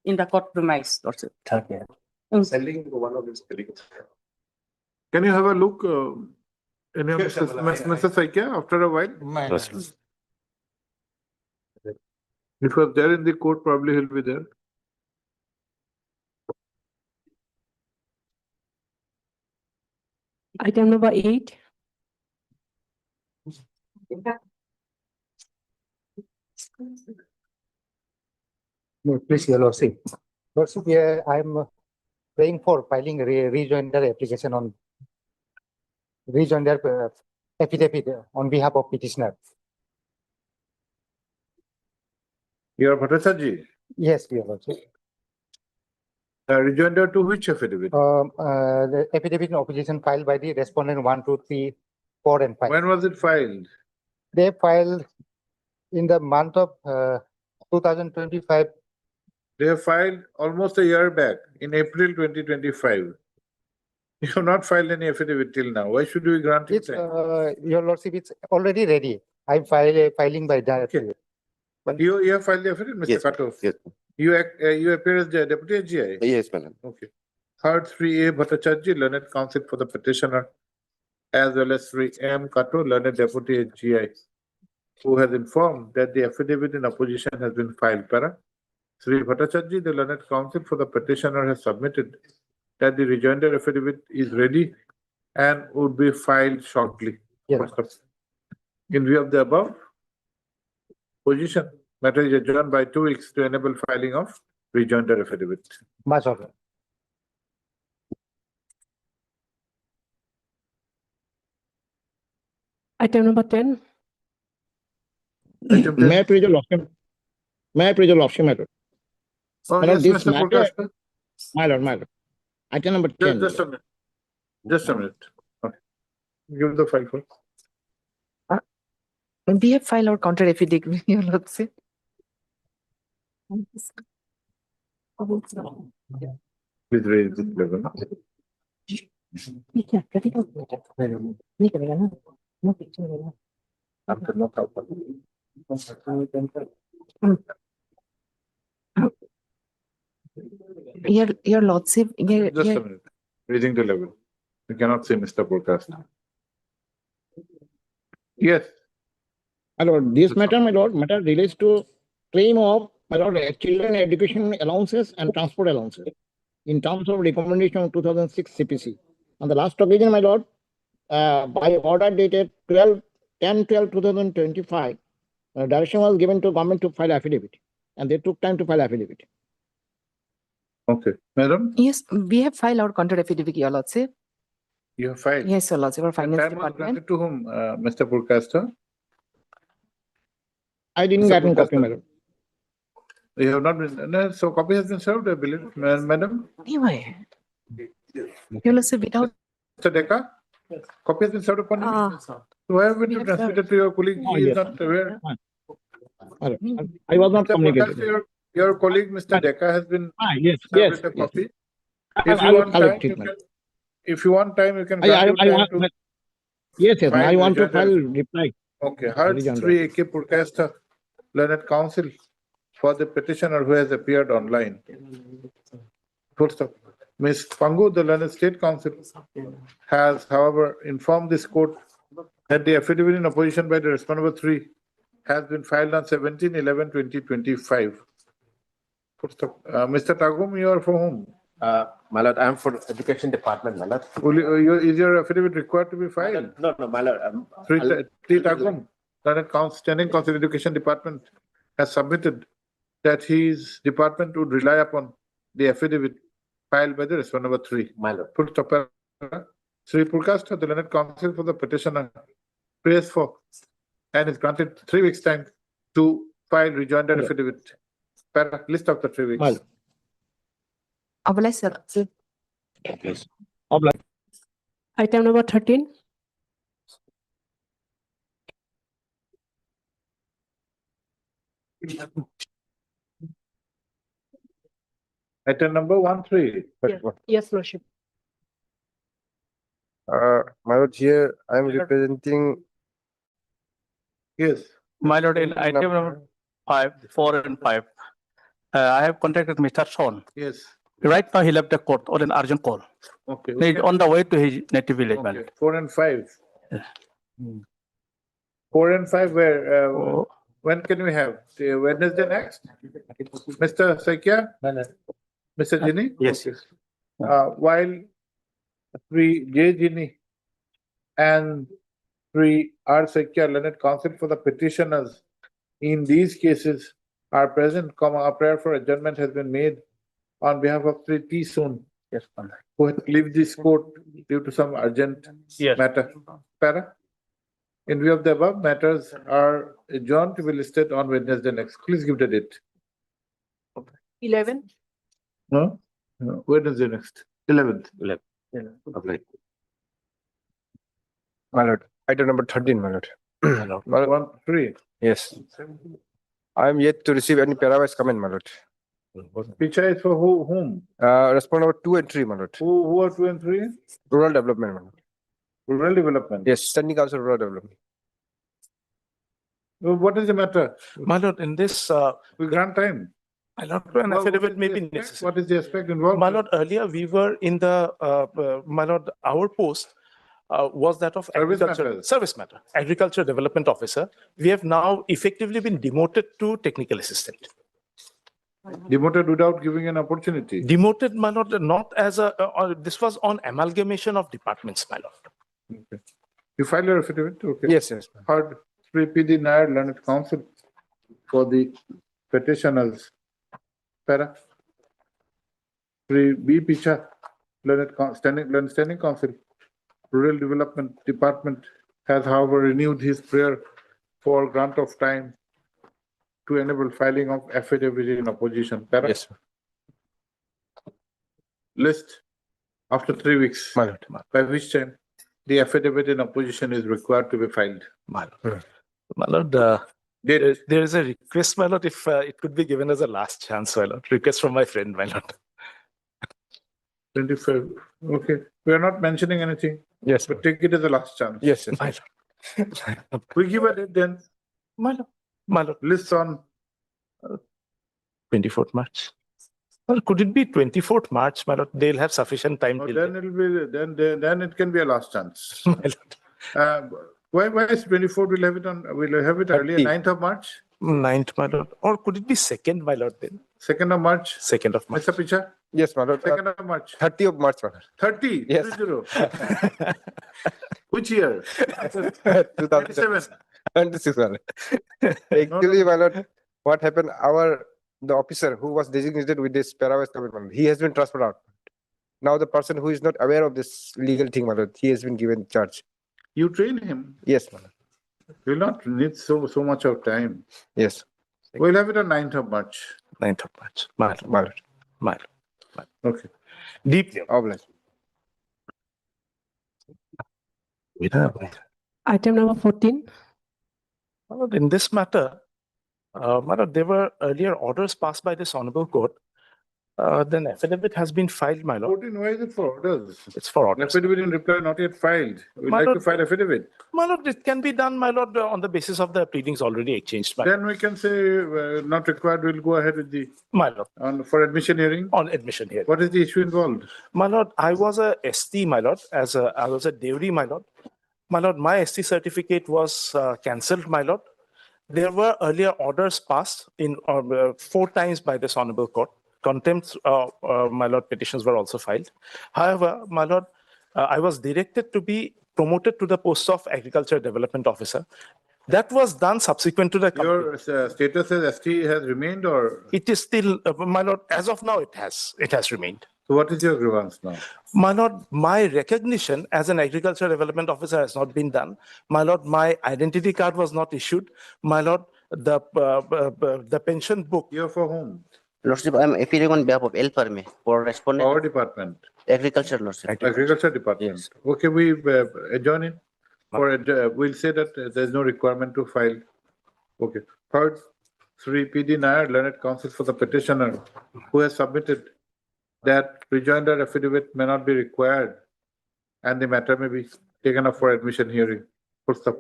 in the court premise, Lordship. Selling to one of his colleagues. Can you have a look? Any of Yes, Mr. Saikia after a while? My Yes. lord. If he was there in the court, probably he'll be there. Item number 8. No, please, your lordship. Lordship, yeah, I'm praying for filing rejoinder application on rejoinder affidavit on behalf of petitioner. You are Bhattacharjee. Yes, your lordship. Rejoinder to which affidavit? The affidavit in opposition filed by the respondent 1, 2, 3, 4, and 5. When was it filed? They filed in the month of 2025. They have filed almost a year back in April 2025. You have not filed any affidavit till now. Why should we grant it? It's your lordship, it's already ready. I'm filing by that. Okay. You have filed the affidavit, Mr. Yes, Kato? yes. You appear as the deputy AGI? Yes, madam. Okay. Heard 3A Bhattacharjee, learned counsel for the petitioner, as well as 3M Kato, learned deputy AGI, who has informed that the affidavit in opposition has been filed. Para. Sri Bhattacharjee, the learned counsel for the petitioner, has submitted that the rejoinder affidavit is ready and would be filed shortly. Yes. In view of the above position, matter is adjourned by 2 weeks to enable filing of rejoinder affidavit. Much order. Item number 10. May I please your lordship? May I please your lordship, my lord? Oh, My lord, yes, this Mr. matter- Purkasta. My lord. Item number 10. Just a minute. Just a minute. Okay. Give the file first. We have filed our counter affidavit, your lordship. Please raise this level. Your lordship, Just a minute. Raising the level. You cannot say Mr. Purkasta. Yes. My lord, this matter relates to claim of, my lord, children education allowances and transport allowances in terms of recommendation of 2006 CPC. On the last occasion, my lord, by order dated 10/12/2025, direction was given to government to file affidavit, and they took time to file affidavit. Okay. Madam, Yes, we have filed our counter affidavit, your lordship. you have filed. Yes, your lordship, our finance Time was department. granted to whom, Mr. Purkasta? I didn't Mr. get in copy, Purkasta. my lord. You have not been, no, so copy has been served, I believe, madam? Anyway, your lordship, without Mr. Deka? Copy has been served upon you? So why haven't you transmitted to your colleague? Oh, He is yes. not aware. My lord, I was not Mr. communicated. Purkasta, your colleague, Mr. Deka, has been Yes, served yes, with a yes. copy. I If you will want time, collect it, you madam. can, if you want time, you can I grant you time to yes, I file want to rejoinder. file reply. Okay, Heard Rejoinder. 3 AK Purkasta, learned counsel for the petitioner who has appeared online. Full stop. Ms. Pangu, the learned state counsel, has however informed this court that the affidavit in opposition by the respondent 3 has been filed on 17/11/2025. Full stop. Mr. Tagum, you are for whom? My lord, I am for Education Department, my lord. Is your affidavit required to be filed? No, my lord. Sri Tagum, Standing Council Education Department has submitted that his department would rely upon the affidavit filed by the respondent number 3. My lord. Full stop. Sri Purkasta, the learned counsel for the petitioner, prays for and is granted 3 weeks time to file rejoinder affidavit. List of the 3 weeks. Obliged, sir. Please. Item number 13. Item number 13. Yes, Lordship. My lord, here I am representing. Yes. My lord, in item number 5, 4 and 5, I have contacted Mr. Sean. Yes. Right now, he left the court on an urgent call. Okay. He's on the way to his native village, my Okay. lord. 4 and 5. 4 and 5, where, when can we have? Wednesday next? Mr. Sakya? Mr. Jini? Yes. Okay. While Sri J. Jini and Sri R. Sakya, learned counsel for the petitioners in these cases are present, a prayer for adjournment has been made on behalf of Sri T. Soon, Yes, my lord. who had left this court due to some urgent Yes. matter. Para? In view of the above, matters are adjourned to be listed on Wednesday next. Please give the date. 11. No? No, Wednesday next, 11th. My lord, item number 13, my lord. My lord. 1, 3. Yes. I am yet to receive any parawise comment, my lord. Picha is for whom? Respond number 2 and 3, my lord. Who are 2 and 3? Rural development, my lord. Rural development. Yes, Standing Council Rural Development. What is the matter? My lord, in this, We grant time. my lord, an What affidavit is may the be aspect? necessary. What is the aspect involved? My lord, earlier we were in the, my lord, our post was that of Service agriculture, matters. service matter, agriculture development officer. We have now effectively been demoted to technical assistant. Demoted without giving an opportunity. Demoted, my lord, not as a, this was on amalgamation of departments, my lord. Okay. You filed your affidavit? Okay. Yes, yes. Heard Sri P.D. Nair, learned counsel for the petitioners. Para? Sri B. Picha, standing counsel, Rural Development Department has however renewed his prayer for grant of time to enable filing of affidavit in opposition. Para? Yes, List after 3 weeks, my lord. by which time the affidavit in opposition is required to be filed. My lord, there is a request, my lord, if it could be given as a last chance, my lord. Request from my friend, my lord. 25. Okay. We are not mentioning anything, Yes, but take it as a last chance. yes, yes. My lord. We give a date then. My lord. My lord. List on 24th March. Well, could it be 24th March, my lord? They'll have sufficient time. till then it'll be then it can be a last chance. then. My lord. Why is 24th? We'll have it earlier, 9th of March, 9th, my lord. Or could it be 2nd, my lord, then? 2nd of March. 2nd of March. Mr. Picha, Yes, my lord. 2nd of March. 30 of March, my lord. 30. Yes. 30. Which year? 2027. 26, my lord. Actually, my lord, what happened, the officer who was designated with this parawise commitment, he has been transferred out. Now the person who is not aware of this legal thing, my lord, he has been given charge. You train him. Yes, my lord. You'll not need so much of time. Yes. We'll have it on 9th of March. 9th of March. My lord. My lord. My lord. Okay. Deeply. Obliged. Item number 14. My lord, in this matter, my lord, there were earlier orders passed by this honorable court. Then affidavit has been filed, my lord. 14, why is it for orders? It's for orders. Affidavit in reply not yet filed. We'd My like to lord- file affidavit. My lord, it can be done, my lord, on the basis of the pleadings already exchanged, my lord. Then we can say not required, we'll go ahead with the, My lord, for admission hearing. on admission here. What is the issue involved? My lord, I was a ST, my lord, I was a Devri, my lord. My lord, my ST certificate was cancelled, my lord. There were earlier orders passed in 4 times by this honorable court contempt, my lord, petitions were also filed. However, my lord, I was directed to be promoted to the post of Agriculture Development Officer. That was done subsequent to the. Your status as ST has remained, or? It is still, my lord, as of now, it has remained. So what is your grievance now? My lord, my recognition as an agriculture development officer has not been done. My lord, my identity card was not issued. My lord, the pension book. You're for whom? Lordship, I'm appearing on behalf of El Parme for respondent. Power Department. Agriculture, Lordship. Agriculture Department. Yes. Okay, we adjourn it. Or we'll say that there's no requirement to file. Okay. Third, Sri P.D. Nair, learned counsel for the petitioner, who has submitted that rejoinder affidavit may not be required and the matter may be taken up for admission hearing. Full stop.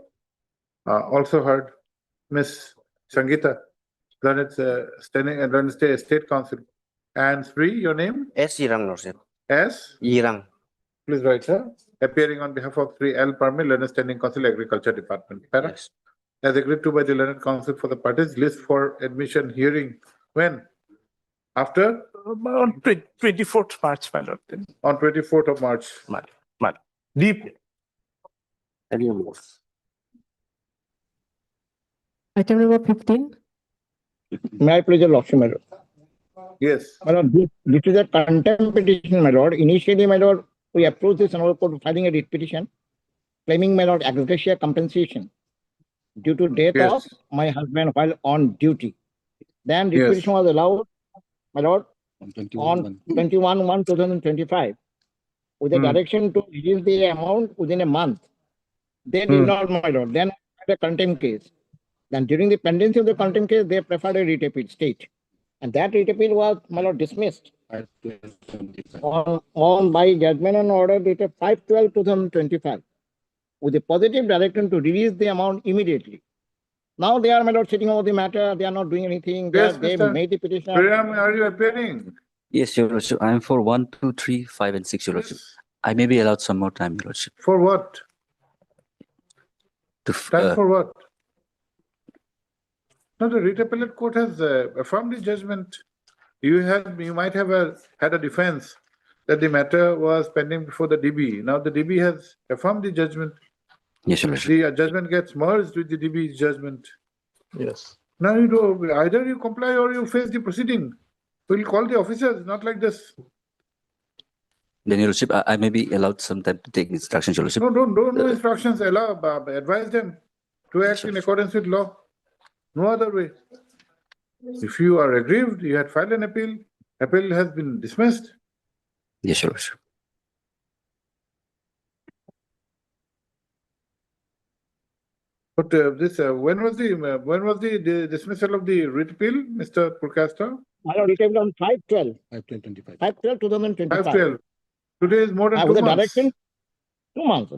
Also heard Miss Sangeeta, learned standing and learned state council. And Sri, your name? S. Yirang, Lordship. S. Yirang. Please write, sir. Appearing on behalf of Sri L. Parme, learned standing council, Agriculture Department. Yes. As agreed to by the learned council for the parties, list for admission hearing. When? After? On 24th March, my lord. Then. On 24th of March. Deep. Any more? Item number 15. May I please your lordship, my lord? Yes. My lord, this is a contempt petition, my lord. Initially, my lord, we approached this honorable court filing a writ petition claiming, my lord, aggregate compensation due to death of my husband while on duty. Then writ petition was allowed, my lord, on 21/1/2025 with the direction to release the amount within a month. They did not, my lord. Then the contempt case. Then during the pendency of the contempt case, they preferred a writ appeal state. And that writ appeal was, my lord, dismissed on by judgment and order dated 5/12/2025 with a positive direction to release the amount immediately. Now they are, my lord, sitting over the matter. They are not doing anything. Yes, They Mr. made the petition. Priam, are you appearing? Yes, Your Lordship. I am for 1, 2, 3, 5, and 6, Your Lordship. I may be allowed some more time, Your Lordship. For what? Time for what? No, the writ appellate court has affirmed the judgment. You might have had a defense that the matter was pending before the DB. Now the DB has affirmed the judgment. Yes, Your Lordship. The judgment gets merged with the DB's judgment. Yes. Now you do either you comply or you face the proceeding. We'll call the officers, not like this. Then, Your Lordship, I may be allowed some time to take instructions, Your Lordship. No, don't do instructions. Advise them to act in accordance with law. No other way. If you are aggrieved, you had filed an appeal. Appeal has been dismissed. Yes, Your Lordship. But when was the dismissal of the writ appeal, Mr. Purkasta? My lord, it was on 5/12. 5/12/2025. 5/12. Today is more than 2 with the months. direction, 2 months.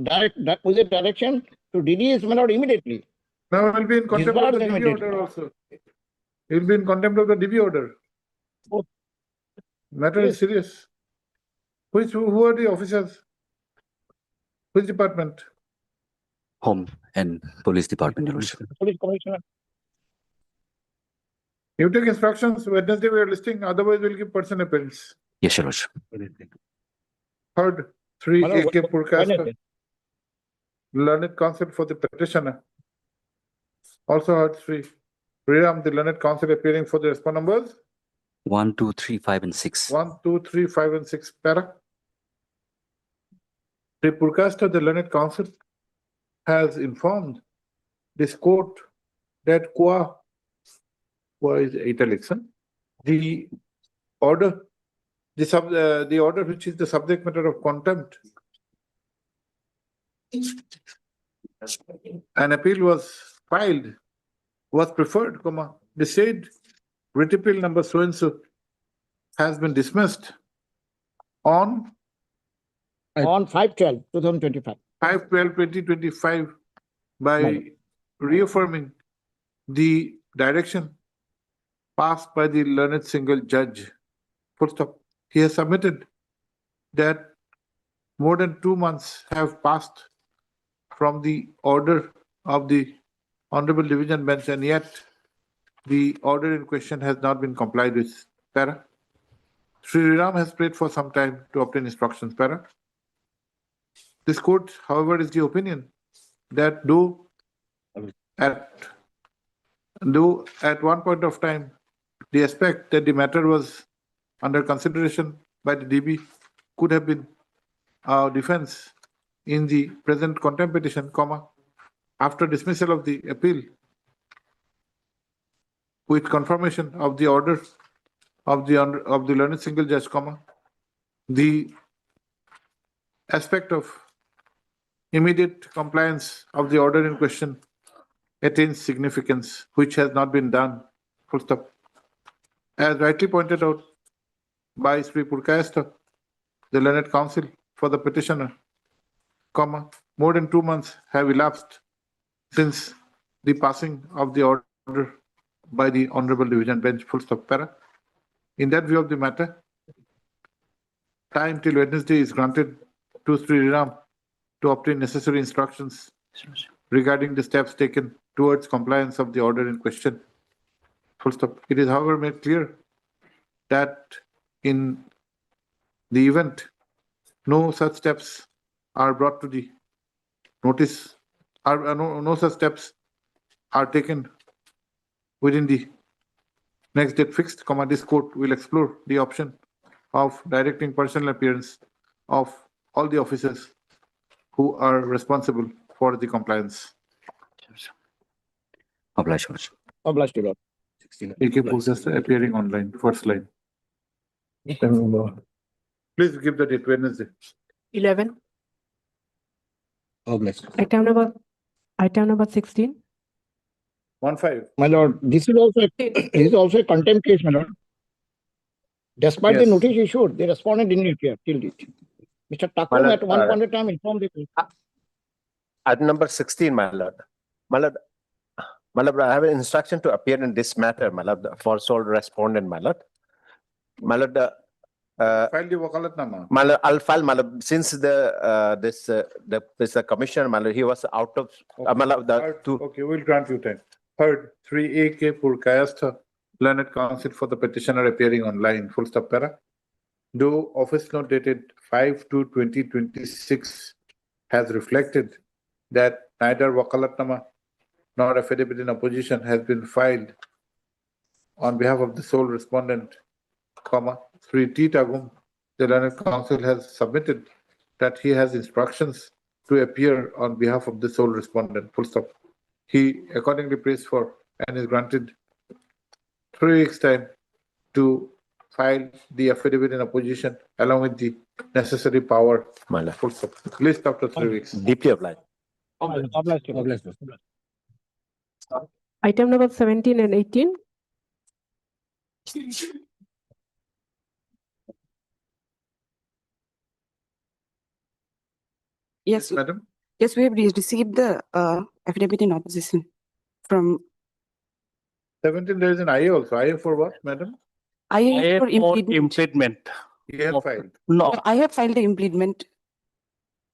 With the direction to release, my lord, immediately. Now it will be in contempt of the Disbarred DB immediately. order also. It will be in contempt of the DB order. Oh. Matter is serious. Who are the officers? Which department? Home and Police Department, Your Lordship. Police commissioner. You take instructions. Wednesday we are listing. Otherwise, we'll give person appeals. Yes, Your Lordship. Heard Sri My lord, A.K. Purkasta, Wednesday. learned counsel for the petitioner. Also heard Sri Priram, the learned counsel appearing for the respondent numbers. 1, 2, 3, 5, and 6. 1, 2, 3, 5, and 6 para. Sri Purkasta, the learned counsel, has informed this court that is italics, the order, the order which is the subject matter of contempt. An appeal was filed, was preferred, the said writ appeal number so and so has been dismissed on 5/12/2025. 5/12/2025 by reaffirming the direction passed by the learned single judge. Full stop. He has submitted that more than 2 months have passed from the order of the Honorable Division Bench, and yet the order in question has not been complied with. Para. Sri Ram has prayed for some time to obtain instructions, para. This court, however, is the opinion that though at one point of time, the aspect that the matter was under consideration by the DB could have been defense in the present contempt petition, comma, after dismissal of the appeal with confirmation of the order of the learned single judge, comma, the aspect of immediate compliance of the order in question attains significance, which has not been done, full stop. As rightly pointed out by Sri Purkayastha, the learned counsel for the petitioner, comma, more than 2 months have elapsed since the passing of the order by the Honorable Division Bench, full stop, para. In that view of the matter, time till Wednesday is granted to Sri Ram to obtain necessary instructions regarding the steps taken towards compliance of the order in question. Full stop. It is, however, made clear that in the event no such steps are brought to the notice, no such steps are taken within the next date fixed, comma, this court will explore the option of directing personal appearance of all the officers who are responsible for the compliance. Obliged, Your Lordship. Obliged, Your Lord. AK Purkayastha appearing online, first line. Please give the date, Wednesday. 11. Obliged. Item number 16. 1-5. My lord, this is also a contempt case, my lord. Despite the Yes. notice issued, the respondent didn't appear till date. Mr. Thakur lord, at one point of time informed the Item number 16, my lord. My lord, I have an instruction to appear in this matter, my lord, for sole respondent, my lord. My lord, File the wakalatnama. my lord, I'll file, my lord, since this commissioner, my lord, he was out of, my lord, Okay, we'll grant you time. Third, 3 AK Purkayastha, learned counsel for the petitioner appearing online, full stop, para. Though office note dated 5/2/2026 has reflected that neither wakalatnama nor affidavit in opposition has been filed on behalf of the sole respondent, comma, Sri T. Tagum, the learned counsel has submitted that he has instructions to appear on behalf of the sole respondent, full stop. He accordingly prays for and is granted 3 weeks' time to file the affidavit in opposition along with the necessary power. my lord, Full stop. List after 3 weeks. deeply obliged. Obliged. Item number 17 and 18. Yes, Madam? yes, we have received the affidavit in opposition from 17, there is an IA also. IA for what, madam? IA for impediment. impediment. You have filed. No, I have filed the impediment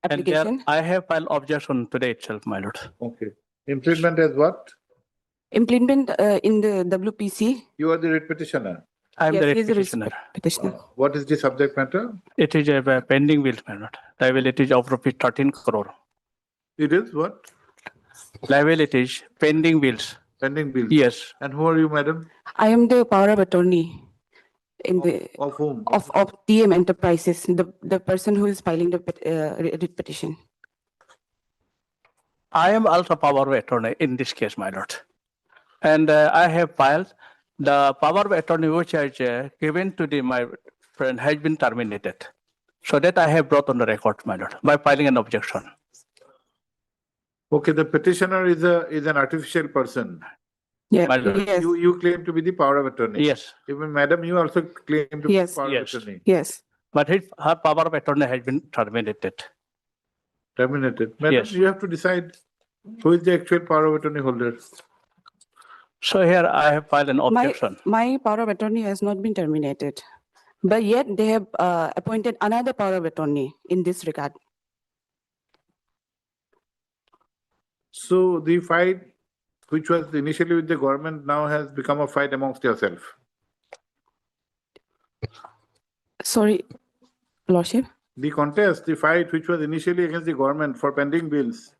and there application. I have filed objection today itself, my lord. Okay. Impediment as what? Impediment in the WPC. You are the writ petitioner. I am Yes, the he writ is the petitioner. petitioner. What is the subject matter? It is a pending bill, my lord. Liability of rupees 13 crore. It is what? Liabilities, pending bills. Pending bill. Yes. And who are you, madam? I am the power of attorney in the Of whom? of TM Enterprises, the person who is filing the writ petition. I am also power of attorney in this case, my lord. And I have filed the power of attorney which I given to my friend has been terminated. So that I have brought on the record, my lord, by filing an objection. Okay, the petitioner is an artificial person. Yeah. My lord. Yes. You claim to be the power of attorney. Yes. Even madam, you also claim to be Yes. power Yes. of attorney. Yes. But her power of attorney has been terminated. Terminated. Madam, Yes. you have to decide who is the actual power of attorney holder. So here I have filed an objection. My power of attorney has not been terminated, but yet they have appointed another power of attorney in this regard. So the fight, which was initially with the government, now has become a fight amongst yourself. Sorry, Lordship. The contest, the fight which was initially against the government for pending bills,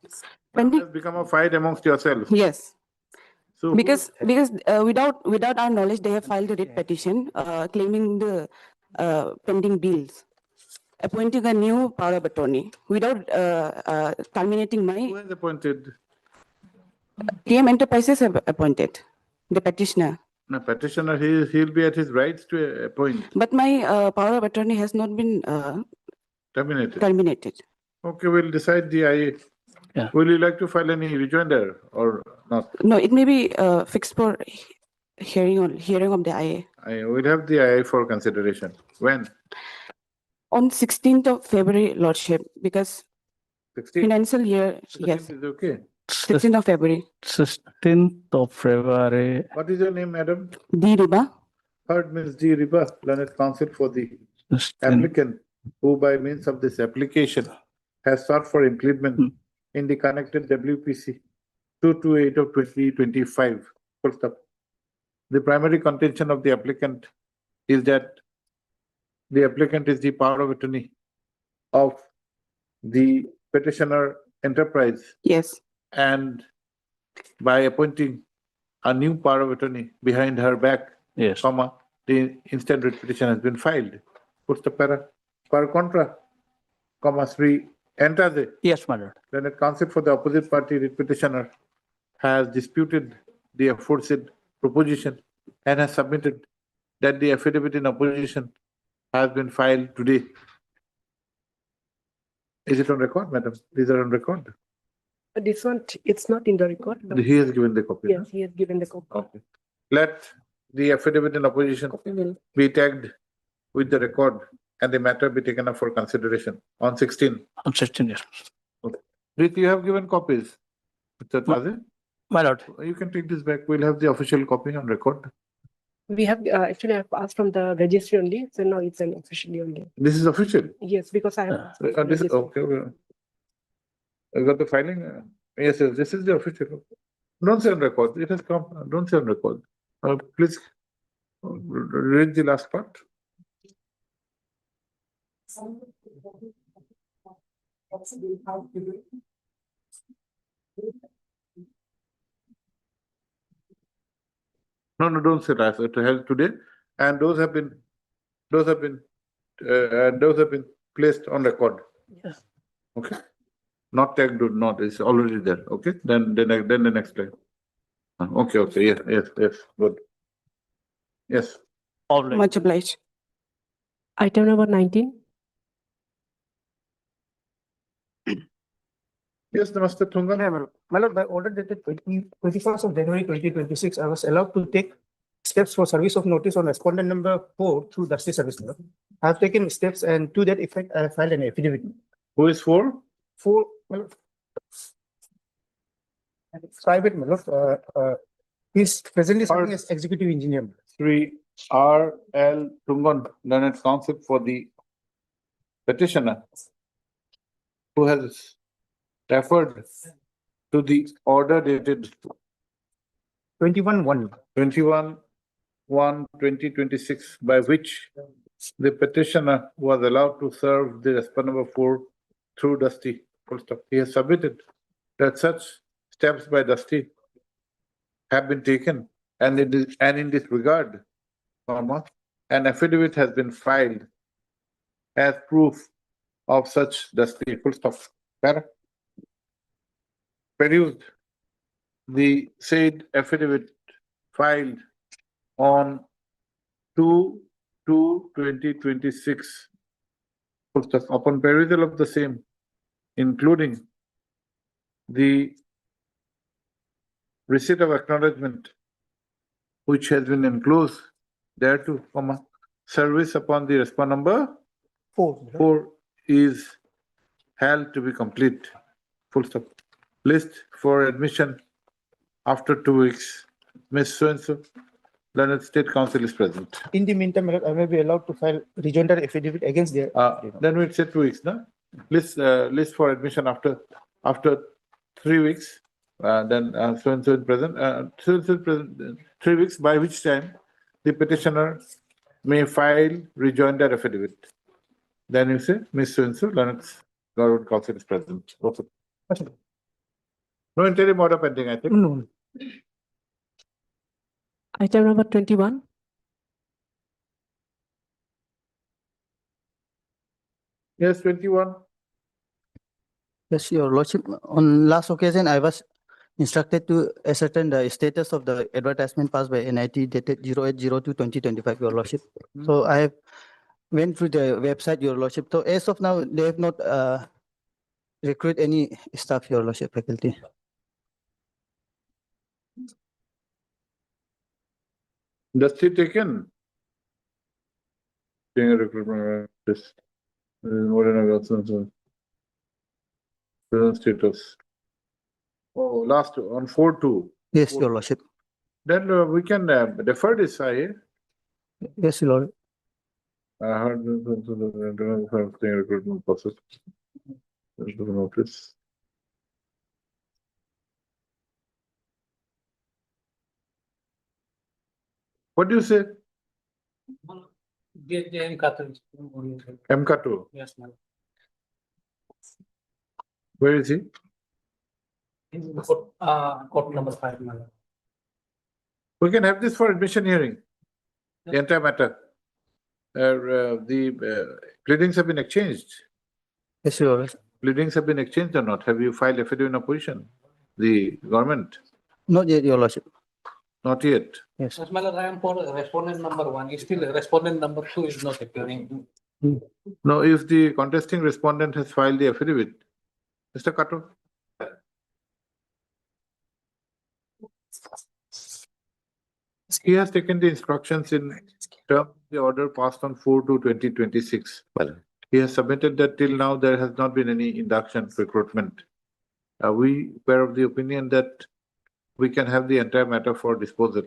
Pending, has become a fight amongst yourselves. yes. So who- Because without our knowledge, they have filed a writ petition claiming the pending bills, appointing a new power of attorney without terminating my who has appointed? TM Enterprises have appointed the petitioner. No, petitioner, he'll be at his rights to appoint, But my power of attorney has not been terminated. terminated. Okay, we'll decide the IA. Yeah. Will you like to file any rejoinder or not? No, it may be fixed for hearing of the IA. I will have the IA for consideration. When? On 16th of February, Lordship, because 16th? financial year, yes, Is okay. 16th of February. 16th of February. What is your name, madam? D. Riba. Heard Ms. D. Riba, learned counsel for the 16th. applicant who by means of this application has sought for implement in the connected WPC 228 of 2025. Full stop. The primary contention of the applicant is that the applicant is the power of attorney of the petitioner enterprise, Yes, and by appointing a new power of attorney behind her back, Yes. comma, the instant writ petition has been filed. Puts the para, per contra, comma, Sri Entaze, Yes, my lord. learned counsel for the opposite party writ petitioner has disputed the aforesaid proposition and has submitted that the affidavit in opposition has been filed today. Is it on record, madam? These are on record. This one, it's not in the record. but He has given the copy. Yes, he has given the copy. Okay. Let the affidavit in opposition Copy will- be tagged with the record and the matter be taken up for consideration on 16. On 16th, yes. Preet, you have given copies. Mr. Taze, My lord. you can take this back. We'll have the official copy on record. We have, actually, I've asked from the registry only, so now it's an officially only. This is official. Yes, because I have. asked from the This, registry. okay. I got the filing. Yes, yes, this is the official. Don't say on record. It has come. Don't say on record. Please read the last part. No, don't say last. It held today, and those have been placed on record. Yes. Okay. Not tagged, not, it's already there. Okay, then the next slide. Okay, yes, good. Yes. All right. much obliged. Item number 19. Yes, Namaste Tungan. My lord, by order dated 21st of January 2026, I was allowed to take steps for service of notice on respondent number 4 through Dusty Service. My lord. I have taken steps, and to that effect, I have filed an affidavit. Who is for? For, my lord. Private, my lord, he's presently serving as executive engineer. my lord. Sri R.L. Tungan, learned counsel for the petitioner, who has referred to the order dated 21-1. 21/1/2026, by which the petitioner was allowed to serve the respondent number 4 through Dusty. Full stop. He has submitted that such steps by Dusty have been taken, and in this regard, comma, an affidavit has been filed as proof of such Dusty. Full stop. Perused the said affidavit filed on 2/2/2026. Upon perusal of the same, including the receipt of acknowledgement which has been enclosed thereto, comma, service upon the respondent number 4 is held to be complete. Full stop. List for admission after 2 weeks. Ms. So-and-so, Learned State Council is present. In the meantime, my lord, I may be allowed to file rejoinder affidavit against their. Then we'll say 2 weeks, no? List for admission after 3 weeks. Then so-and-so is present, so-and-so is present 3 weeks, by which time the petitioner may file rejoinder affidavit. Then you say, Ms. So-and-so, Learned Government Council is present. Okay. No interim order pending, I think. No. Item number 21. Yes, 21. Yes, Your Lordship. On last occasion, I was instructed to ascertain the status of the advertisement passed by NIT dated 08/02/2025, Your Lordship. So I have went through the website, Your Lordship. So as of now, they have not recruit any staff, Your Lordship, faculty. Industry taken. Taking recruitment, this. More than a present status. Oh, last on 4/2. Yes, Your Lordship. Then we can defer this, I. Yes, Lord. I heard the recruitment process. There's no notice. What do you say? MK2. Yes, ma'am. Where is he? Court number 5, ma'am. We can have this for admission hearing. The entire matter. The pleadings have been exchanged. Yes, Your Lordship. Pleadings have been exchanged or not? Have you filed affidavit in opposition? The government? Not yet, Your Lordship. Not yet. Yes. Yes, my lord, I am for respondent number 1. Still respondent number 2 is not appearing. No, if the contesting respondent has filed the affidavit, Mr. Kato. He has taken the instructions in terms of the order passed on 4/2/2026. He has submitted that till now there has not been any induction recruitment. We were of the opinion that we can have the entire matter for disposal.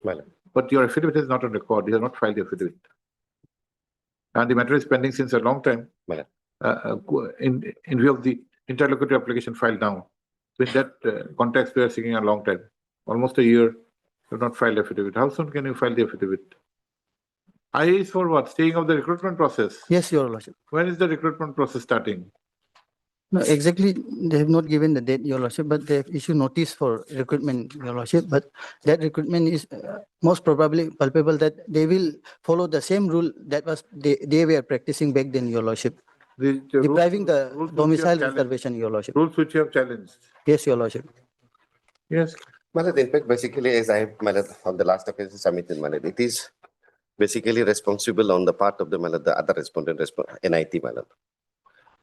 But your affidavit is not on record. You have not filed the affidavit. And the matter is pending since a long time. In view of the interlocutory application filed now. So in that context, we are seeking a long time. Almost a year, you have not filed affidavit. How soon can you file the affidavit? IA is for what? Staying of the recruitment process? Yes, Your Lordship. When is the recruitment process starting? No, exactly, they have not given the date, Your Lordship, but they have issued notice for recruitment, Your Lordship. But that recruitment is most probably palpable that they will follow the same rule that was they were practicing back then, Your Lordship. Depriving the domicile reservation, Your Lordship. Rules which you have challenged. Yes, Your Lordship. Yes. Malad, in fact, basically, as I have on the last occasion submitted, Malad, it is basically responsible on the part of the Malad, the other respondent, NIT, Malad.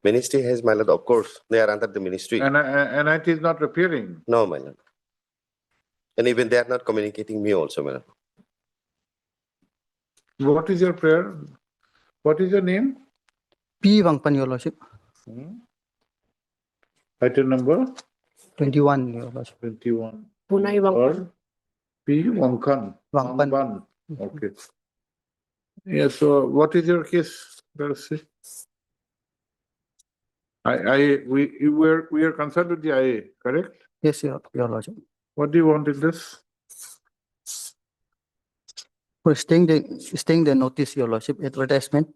Ministry has, Malad, of course, they are under the ministry. And NIT is not appearing. No, Malad. And even they are not communicating me also, Malad. What is your prayer? What is your name? P. Wangpan, Your Lordship. Item number? 21, Your Lordship. 21. Punai Wangpan. Or P. Wangpan. Wangpan. Okay. Yeah, so what is your case? Let us see. We are concerned with the IA, correct? Yes, Your Lordship. What do you want in this? For staying the notice, Your Lordship, advertisement.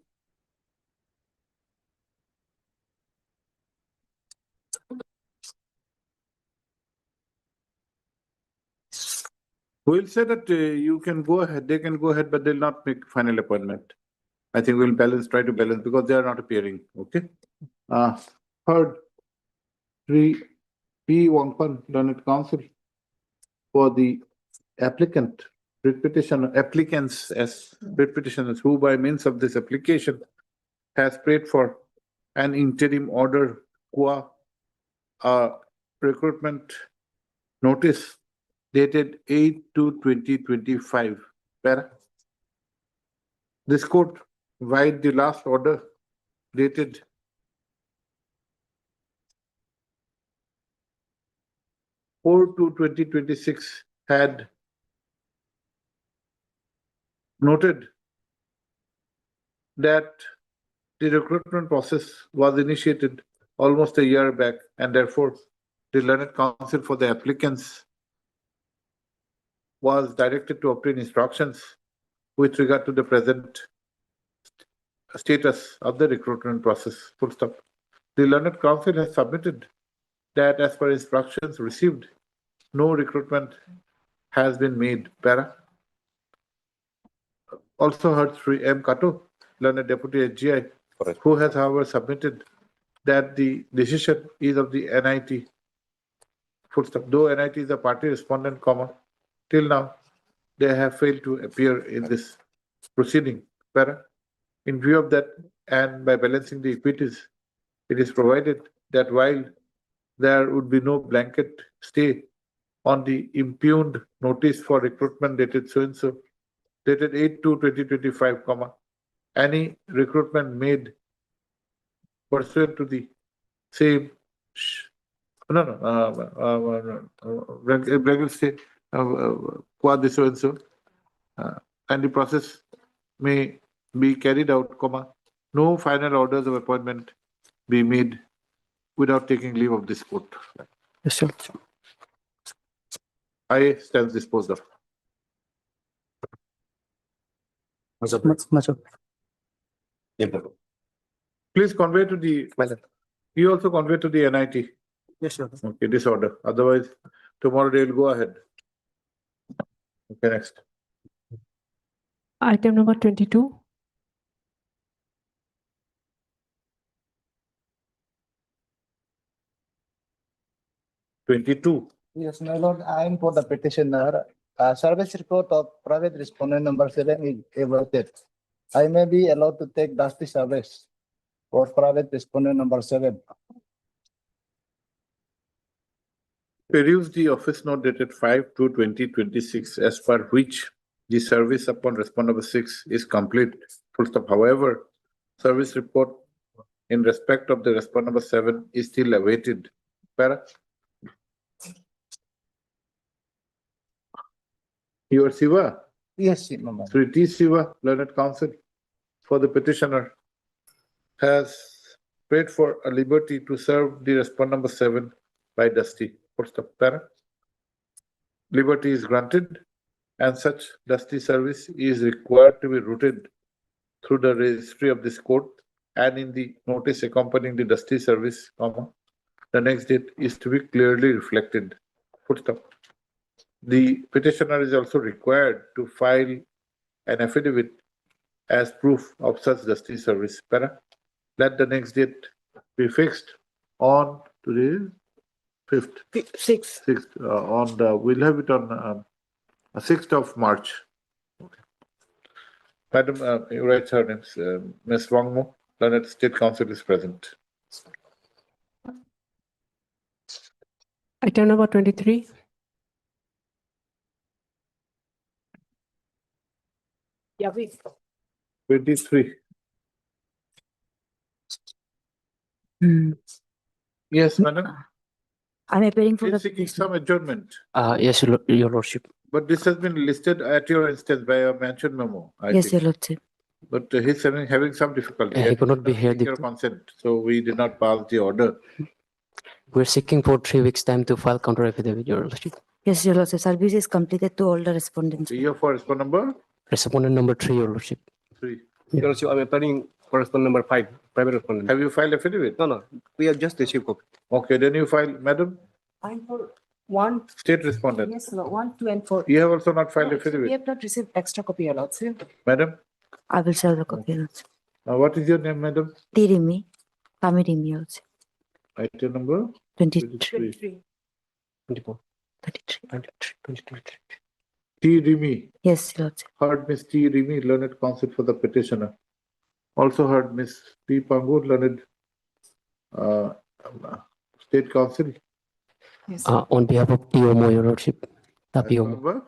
We'll say that you can go ahead, they can go ahead, but they'll not make final appointment. I think we'll try to balance because they are not appearing, okay? Third, P. Wangpan, Learned Counsel, for the applicants as writ petitioners who by means of this application has prayed for an interim order qua recruitment notice dated 8/2/2025. This court, vide the last order dated 4/2/2026 had noted that the recruitment process was initiated almost a year back, and therefore the Learned Counsel for the applicants was directed to obtain instructions with regard to the present status of the recruitment process. Full stop. The learned counsel has submitted that as per instructions received, no recruitment has been made. Para. Also heard Sri M. Kato, learned deputy SGI, who has however submitted that the decision is of the NIT. Full stop. Though NIT is a party respondent, comma, till now they have failed to appear in this proceeding. Para. In view of that, and by balancing the equities, it is provided that while there would be no blanket stay on the impugned notice for recruitment dated so-and-so, dated 8/2/2025, comma, any recruitment made pursuant to the same, blanket stay, qua the so-and-so, and the process may be carried out, comma, no final orders of appointment be made without taking leave of this court. Yes, sir. I stand disposed of. Much of. Please convey to the, you also convey to the NIT. Yes, sir. Okay, this order. Otherwise, tomorrow they will go ahead. Okay, next. Item number 22. Yes, my lord, I am for the petitioner. Service report of private respondent number 7 is awaited. I may be allowed to take dusty service for private respondent number 7. Peruse the office note dated 5/2/2026, as per which the service upon respondent number 6 is complete. Full stop. However, service report in respect of the respondent number 7 is still awaited. Para. You are Siva? Yes, Mama. Sri T. Siva, learned counsel for the petitioner, has prayed for a liberty to serve the respondent number 7 by dusty. Full stop. Para. Liberty is granted, and such dusty service is required to be routed through the registry of this court, and in the notice accompanying the dusty service, comma, the next date is to be clearly reflected. Full stop. The petitioner is also required to file an affidavit as proof of such dusty service. Para. Let the next date be fixed on today, 5th. 6th. 6th, on the, we'll have it on 6th of March. Okay. Madam, you write her name, Ms. Wangmo, Learned State Council is present. Item number 23. Yeah, we. 23. Hmm. Yes, madam. I'm appearing for He's the seeking some adjournment, Yes, your lordship. but this has been listed at your instance by a mentioned memo, I Yes, Your think. Lordship. But he's having some difficulty. He could not be here. Take your consent, so we did not pass the order. We're seeking for 3 weeks' time to file counter affidavit, your lordship. Yes, Your Lordship. Service is completed to all the respondents. Year for respondent number Respondent number 3, your lordship. 3. Your Lordship, I'm appearing for respondent number 5, private respondent. Have you filed affidavit? No, we have just received copy. Okay, then you file, madam, I'm for 1, state respondent. yes, Lord, 1, 2, and 4. You have also not filed We affidavit. have not received extra copy, Your Lordship. Madam, I will serve the copy, Your Lordship. what is your name, madam? Tirimi, Kamirimi, Your Lordship. Item number 23. 23. 24. 33. 23. T. Rimi. Yes, Your Lordship. Heard Miss T. Rimi, learned counsel for the petitioner. Also heard Miss P. Pangur, learned state counsel. Yes. On behalf of TOMO, your lordship. TAPIOMO. Number,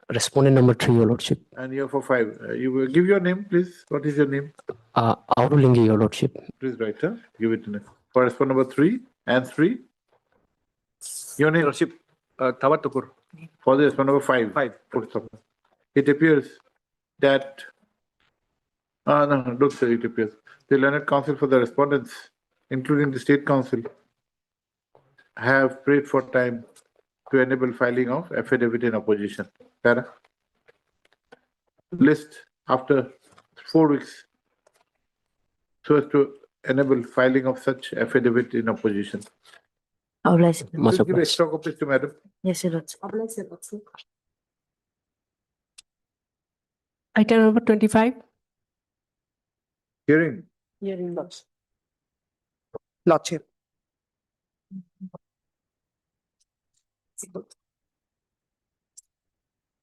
Respondent number 3, your lordship. and you're for 5. You will give your name, please. What is your name? Aurulingi, your lordship. Please write her. Give it in. For respondent number 3 and 3. Your name? Lordship, Thawar Tukur. For the respondent number 5. 5. Full stop. It appears that, no, don't say it appears. The learned counsel for the respondents, including the state council, have prayed for time to enable filing of affidavit in opposition. Para. List after 4 weeks so as to enable filing of such affidavit in opposition. Obliged. Please give extra copies to madam. Yes, Your Lordship. Item number 25. Hearing. Hearing Lordship.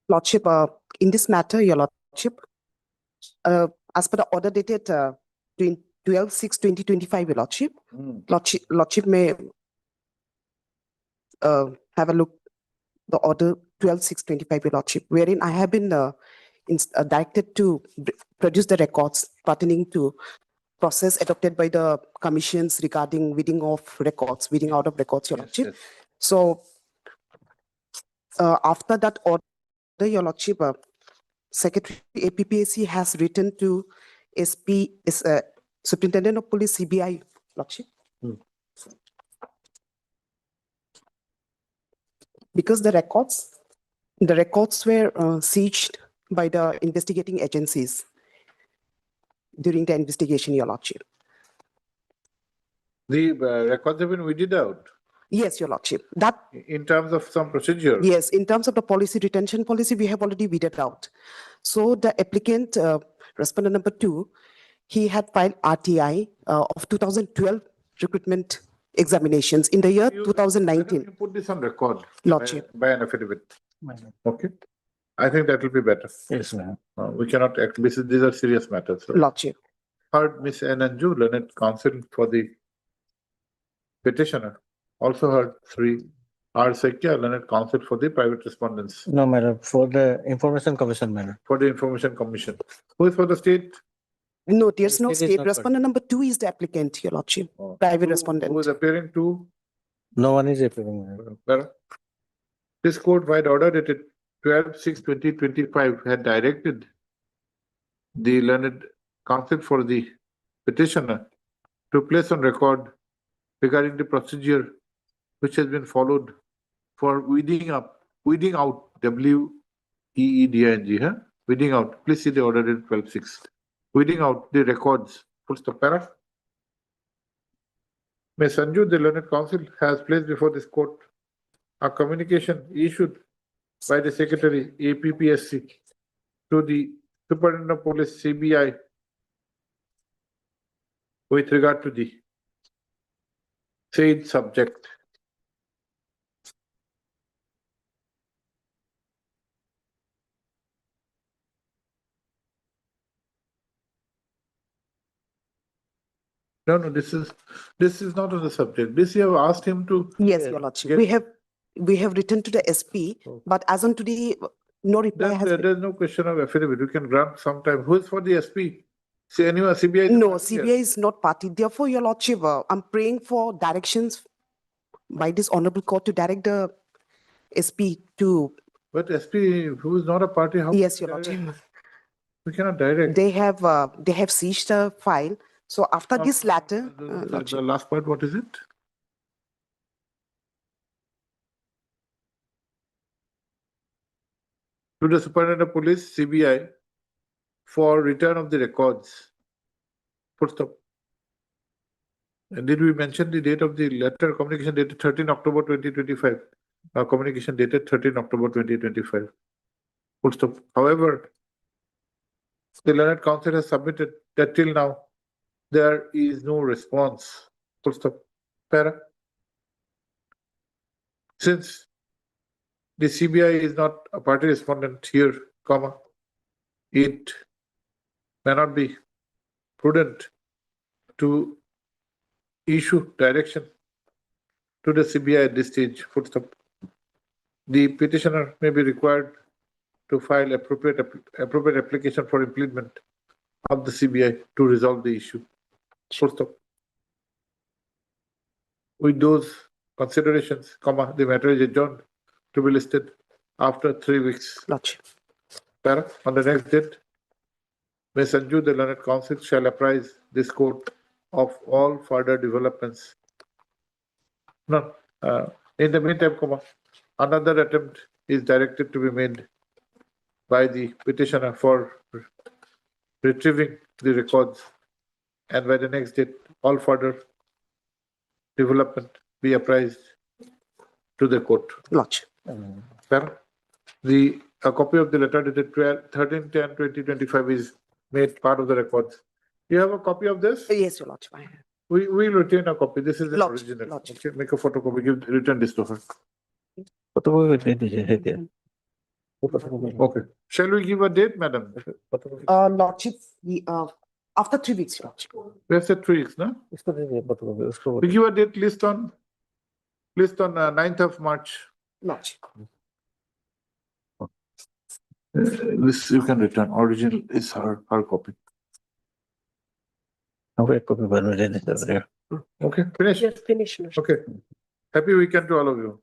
Lordship, in this matter, Your Lordship, as per the order dated 12/6/2025, Your Lordship, Lordship may have a look the order 12/6/25, Your Lordship, wherein I have been directed to produce the records pertaining to process adopted by the commissions regarding weeding out of records, Your Lordship. So after that order, Your Lordship, Secretary APPAC has written to SP, Superintendent of Police CBI, Lordship. Because the records were seized by the investigating agencies during the investigation, Your Lordship. The records have been weeded out. Yes, Your Lordship. That In terms of some procedure. yes, in terms of the policy, retention policy, we have already weeded out. So the applicant, respondent number 2, he had filed RTI of 2012 recruitment examinations in the year 2019. You put this on record. Lordship. By an affidavit. Okay. I think that will be better. Yes, ma'am. We cannot act, these are serious matters. Lordship. Heard Miss N. Anju, learned counsel for the petitioner. Also heard 3 R. Sekya, learned counsel for the private respondents. No, madam, for the Information Commission, madam. For the Information Commission. Who is for the state? No, there's no State is state. not Respondent number 2 is the applicant, Your Lordship. Private respondent. Who is appearing to? No one is appearing, madam. This court, by order dated 12/6/2025, had directed the learned counsel for the petitioner to place on record regarding the procedure which has been followed for weeding out, weeding out, please see the order dated 12/6. Weeding out the records, full stop, para. Ms. Sanju, the learned counsel, has placed before this court a communication issued by the Secretary APPSC to the Superintendent of Police CBI with regard to the said subject. No, this is not on the subject. This you have asked him to. Yes, Your Lordship. We have written to the SP, but as on today, no reply has been. There's no question of affidavit. You can grant sometime. Who is for the SP? See, anyone, CBI? is No, not here. CBI is not party. Therefore, Your Lordship, I'm praying for directions by this honorable court to direct the SP to. But SP, who is not a party, how? Yes, Your Lordship. We cannot direct. They have seized the file. So after this latter, The last part, what is it? To the Superintendent of Police, CBI, for return of the records. Full stop. And did we mention the date of the letter, communication dated 13 October 2025? Communication dated 13 October 2025. Full stop. However, the learned counsel has submitted that till now, there is no response. Full stop. Para. Since the CBI is not a party respondent here, comma, it may not be prudent to issue direction to the CBI at this stage. Full stop. The petitioner may be required to file appropriate application for implement of the CBI to resolve the issue. Full stop. With those considerations, comma, the matter is adjourned to be listed after 3 weeks. Para, on the next date, Ms. Sanju, the learned counsel, shall apprise this court of all further developments. No, in the meantime, comma, Another attempt is directed to be made by the petitioner for retrieving the records, and by the next date, all further development be apprised to the court. Lodge. Sir, a copy of the letter dated 13/10/2025 is made part of the records. You have a copy of this? Yes, Your Lordship. I have. We will retain a copy. This is the Lodge, original. lodge. Okay, make a photocopy, return this to her. Okay. Shall we give a date, madam? Lordship, after 3 weeks, Your Lordship. We have said 3 weeks, no? We give a date list on 9th of March. Lodge. This you can return. Original is her copy. Okay, finish. Yes, finish. Okay. Happy weekend to all of you.